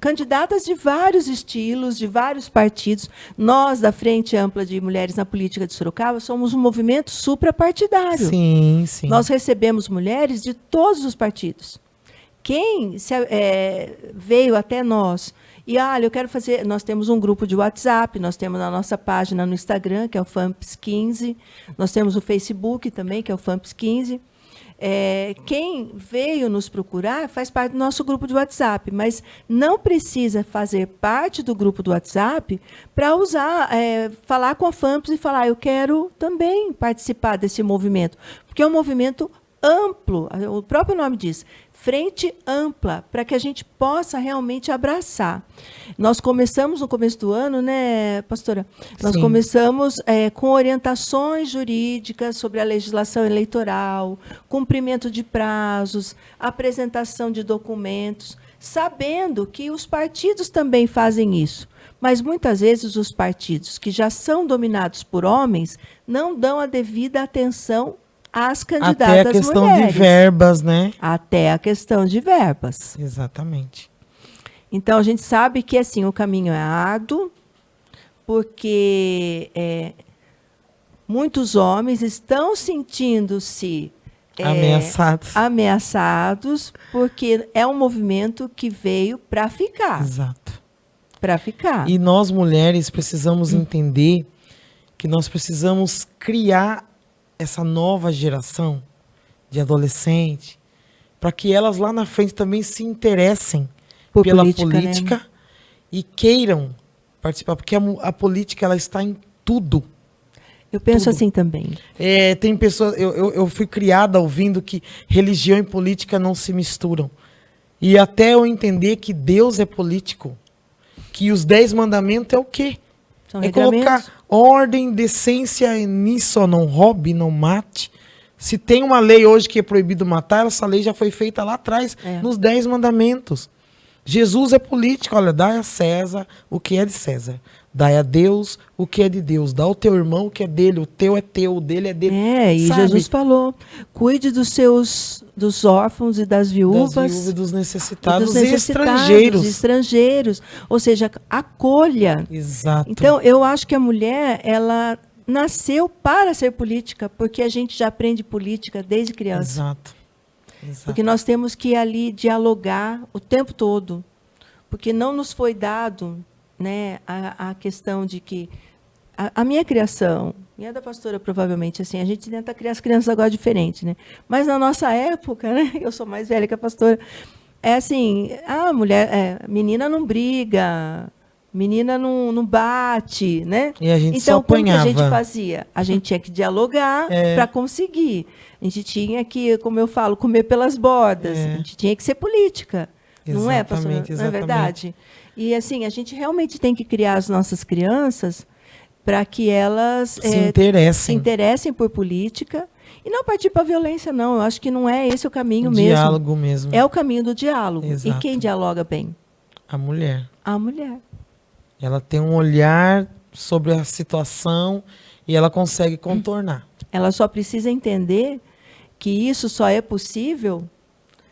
candidatas de vários estilos, de vários partidos. Nós, da Frente Ampla de Mulheres na Política de Sorocaba, somos um movimento suprapartidário. Sim, sim. Nós recebemos mulheres de todos os partidos. Quem veio até nós e, eu quero fazer... Nós temos um grupo de WhatsApp, nós temos a nossa página no Instagram, que é o FAMPS15, nós temos o Facebook também, que é o FAMPS15. Quem veio nos procurar faz parte do nosso grupo de WhatsApp, mas não precisa fazer parte do grupo do WhatsApp para falar com a FAMPS e falar, eu quero também participar desse movimento, porque é um movimento amplo, o próprio nome diz, frente ampla, para que a gente possa realmente abraçar. Nós começamos no começo do ano, né, pastora? Nós Sim. começamos com orientações jurídicas sobre a legislação eleitoral, cumprimento de prazos, apresentação de documentos, sabendo que os partidos também fazem isso. Mas, muitas vezes, os partidos que já são dominados por homens não dão a devida atenção às candidatas mulheres. Até a questão de verbas, né? Até a questão de verbas. Exatamente. Então, a gente sabe que assim, o caminho é árduo, porque muitos homens estão sentindo-se ameaçados, porque é um movimento que veio para ficar. Exato. Para ficar. E nós, mulheres, precisamos entender que nós precisamos criar essa nova geração de adolescente, para que elas lá na frente também se interessem pela política, né? E queiram participar, porque a política ela está em tudo. Eu penso assim também. Tem pessoas, eu fui criada ouvindo que religião e política não se misturam. E até eu entender que Deus é político, que os 10 mandamentos é o quê? São colocar ordem, decência nisso, não roube, não mate. Se tem uma lei hoje que é proibido matar, essa lei já foi feita lá atrás, nos 10 mandamentos. Jesus é político, olha, dai a César o que é de César. Dai a Deus o que é de Deus. Dá ao teu irmão o que é dele, o teu é teu, o dele é dele. E sabe? Jesus falou, cuide dos órfãos e das viúvas. Das viúvas e dos necessitados e estrangeiros. Estrangeiros. Ou seja, acolha. Exato. Então, eu acho que a mulher, ela nasceu para ser política, porque a gente já aprende política desde criança. Exato. Porque nós temos que ali dialogar o tempo todo. Porque não nos foi dado, né, a questão de que a minha criação, e a da pastora provavelmente, assim, a gente tenta criar as crianças agora diferente, né? Mas na nossa época, né, eu sou mais velha que a pastora, é assim, menina não briga, menina não bate, né? E a gente então, só apanhava. Como que a gente fazia? A gente tinha que dialogar para conseguir. A gente tinha que, como eu falo, comer pelas bordas. A gente tinha que ser política. Não é, pastor? Não é verdade? E assim, a gente realmente tem que criar as nossas crianças para que elas se interessem por política e não partir para a violência, não. Eu acho que não é esse o caminho mesmo. Diálogo mesmo. É o caminho do diálogo. Exato. E quem dialoga bem? A mulher. A mulher. Ela tem um olhar sobre a situação e ela consegue contornar. Ela só precisa entender que isso só é possível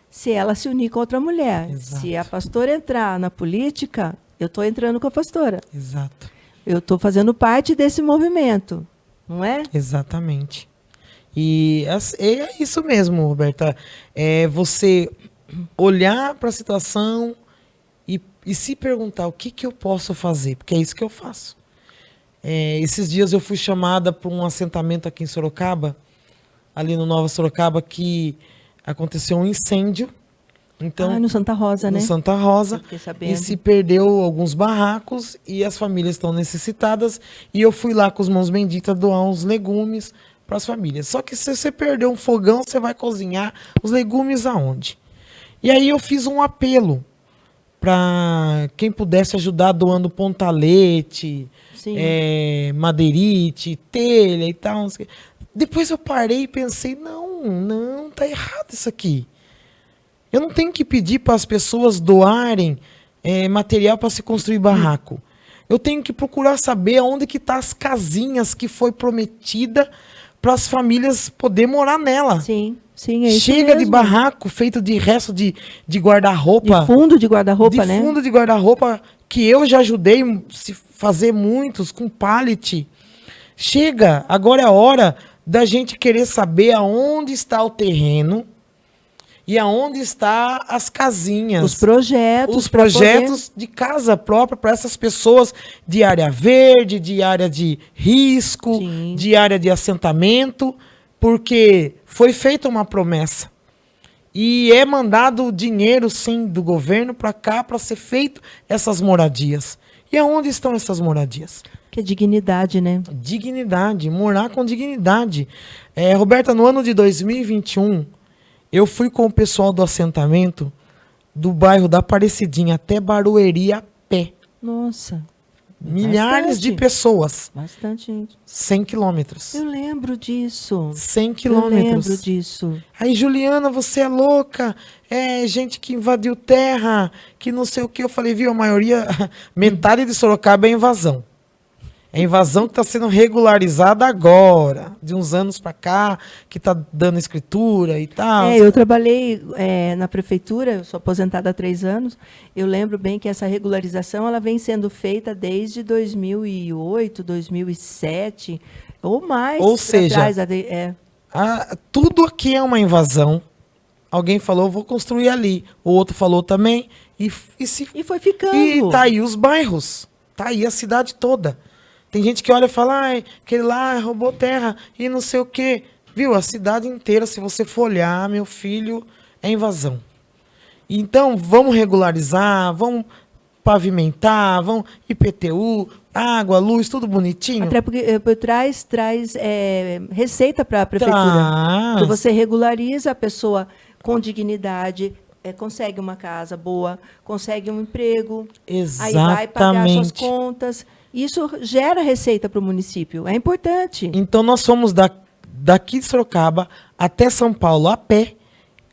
se ela se unir com outra mulher. Exato. Se a pastora entrar na política, eu estou entrando com a pastora. Exato. Eu estou fazendo parte desse movimento, não é? Exatamente. E é isso mesmo, Roberta. É você olhar para a situação e se perguntar o que eu posso fazer, porque é isso que eu faço. Esses dias eu fui chamada para um assentamento aqui em Sorocaba, ali no Nova Sorocaba, que aconteceu um incêndio. Então, no Santa Rosa, né? No Santa Rosa. Fiquei sabendo. E se perdeu alguns barracos e as famílias estão necessitadas. E eu fui lá com as mãos benditas doar uns legumes para as famílias. Só que se você perder um fogão, você vai cozinhar os legumes aonde? E aí eu fiz um apelo para quem pudesse ajudar doando pontalete, madeirite, telha e tal. Depois eu parei e pensei, não, tá errado isso aqui. Eu não tenho que pedir para as pessoas doarem material para se construir barraco. Eu tenho que procurar saber onde que tá as casinhas que foi prometida para as famílias poder morar nela. Sim, é isso Chega mesmo. de barraco feito de resto de guarda-roupa. De fundo de guarda-roupa, né? De fundo de guarda-roupa, que eu já ajudei a fazer muitos com pallet. Chega, agora é a hora da gente querer saber aonde está o terreno e aonde está as casinhas. Os projetos de casa própria para essas pessoas de área verde, de área de risco, de área de assentamento, porque foi feita uma promessa. E é mandado dinheiro, sim, do governo para cá para ser feito essas moradias. E aonde estão essas moradias? Que é dignidade, né? Dignidade, morar com dignidade. Roberta, no ano de 2021, eu fui com o pessoal do assentamento do bairro da Aparecidinha até Barueri a pé. Nossa. Milhares de pessoas. Bastante gente. 100 quilômetros. Eu lembro disso. 100 quilômetros. Eu lembro disso. Aí, Juliana, você é louca. É gente que invadiu terra, que não sei o que. Eu falei, viu, a maioria, metade de Sorocaba é invasão. É invasão que está sendo regularizada agora, de uns anos para cá, que está dando escritura e tal. Eu trabalhei na prefeitura, eu sou aposentada há 3 anos. Eu lembro bem que essa regularização ela vem sendo feita desde 2008, 2007, ou mais. Ou seja, tudo aqui é uma invasão. Alguém falou, vou construir ali. O outro falou também. E foi ficando. E tá aí os bairros. Tá aí a cidade toda. Tem gente que olha e fala, aquele lá roubou terra e não sei o quê. Viu? A cidade inteira, se você for olhar, meu filho, é invasão. Então, vamos regularizar, vamos pavimentar, vamos IPTU, água, luz, tudo bonitinho. Até porque por trás traz receita para a prefeitura. Então, você regulariza a pessoa com dignidade, consegue uma casa boa, consegue um emprego, exatamente. Aí vai pagar suas contas. Isso gera receita para o município. É importante. Então, nós fomos daqui de Sorocaba até São Paulo a pé.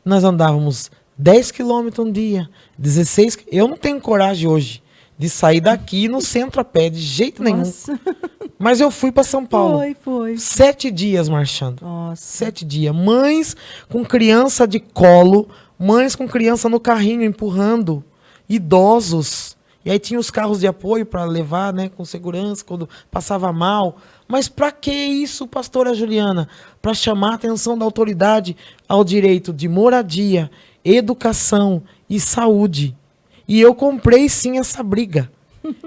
Nós andávamos 10 quilômetros um dia, 16. Eu não tenho coragem hoje de sair daqui no centro a pé, de jeito nenhum. Mas eu fui para São Paulo. Foi. 7 dias marchando. Nossa. 7 dias. Mães com criança de colo, mães com criança no carrinho empurrando, idosos. E aí tinha os carros de apoio para levar, né, com segurança, quando passava mal. Mas para que isso, pastora Juliana? Para chamar a atenção da autoridade ao direito de moradia, educação e saúde. E eu comprei sim essa briga.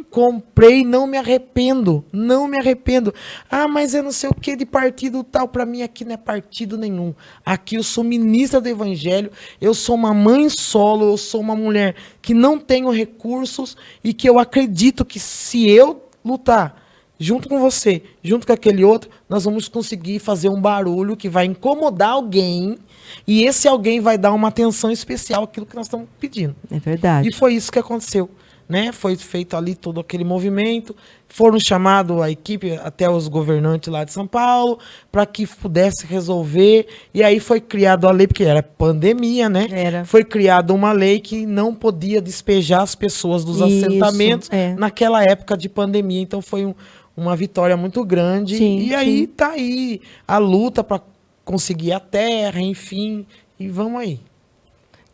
Comprei, não me arrependo. Não me arrependo. Ah, mas eu não sei o que de partido tal. Para mim aqui não é partido nenhum. Aqui eu sou ministra do evangelho. Eu sou uma mãe solo. Eu sou uma mulher que não tenho recursos. E que eu acredito que se eu lutar junto com você, junto com aquele outro, nós vamos conseguir fazer um barulho que vai incomodar alguém. E esse alguém vai dar uma atenção especial àquilo que nós estamos pedindo. É verdade. E foi isso que aconteceu. Né? Foi feito ali todo aquele movimento, foram chamados a equipe, até os governantes lá de São Paulo, para que pudesse resolver, e aí foi criada a lei, porque era pandemia, né? Foi criada uma lei que não podia despejar as pessoas dos assentamentos naquela época de pandemia, então foi uma vitória muito grande, e aí tá aí a luta para conseguir a terra, enfim, e vamos aí.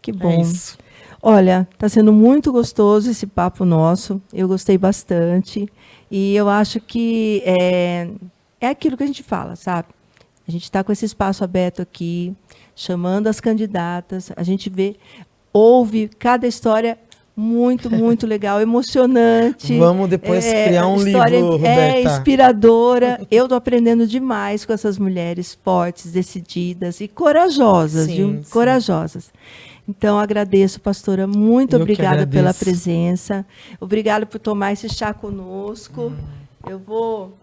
Que bom. É isso. Olha, está sendo muito gostoso esse papo nosso, eu gostei bastante, e eu acho que é aquilo que a gente fala, sabe? A gente está com esse espaço aberto aqui, chamando as candidatas, a gente ouve cada história muito, muito legal, emocionante. Vamos depois criar um livro, Roberta. É inspiradora. Eu estou aprendendo demais com essas mulheres fortes, decididas e corajosas, viu? Corajosas. Então, agradeço, pastora, muito obrigada pela presença. Obrigada por tomar esse chá conosco. Eu vou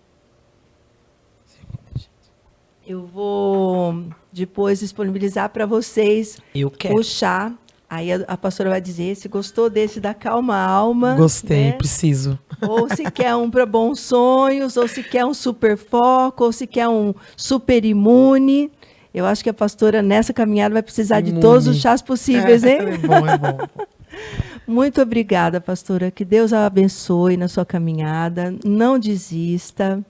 depois disponibilizar para vocês o chá. Aí a pastora vai dizer se gostou desse da Calma Alma. Gostei, né? Preciso. Ou se quer um para bons sonhos, ou se quer um super foco, ou se quer um super imune. Eu acho que a pastora, nessa caminhada, vai precisar de todos os chás possíveis, hein? É bom. Muito obrigada, pastora. Que Deus a abençoe na sua caminhada. Não desista.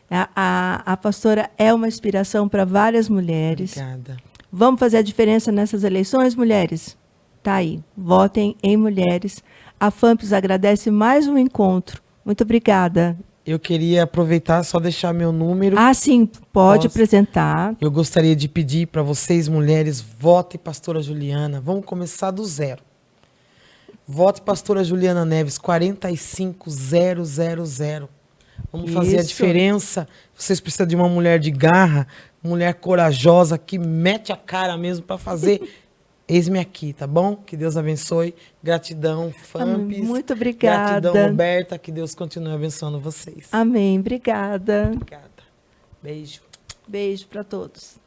A pastora é uma inspiração para várias mulheres. Obrigada. Vamos fazer a diferença nessas eleições, mulheres? Tá aí. Votem em mulheres. A FAMPES agradece mais um encontro. Muito obrigada. Eu queria aproveitar, só deixar meu número. Ah, sim, pode apresentar. Eu gostaria de pedir para vocês, mulheres, votem pastora Juliana. Vamos começar do zero. Vote pastora Juliana Neves, 45000. Vamos fazer a diferença. Vocês precisam de uma mulher de garra, mulher corajosa, que mete a cara mesmo para fazer. Eis-me aqui, tá bom? Que Deus abençoe. Gratidão, FAMPES. Muito obrigada. Gratidão, Roberta. Que Deus continue abençoando vocês. Amém. Obrigada. Obrigada. Beijo. Beijo para todos.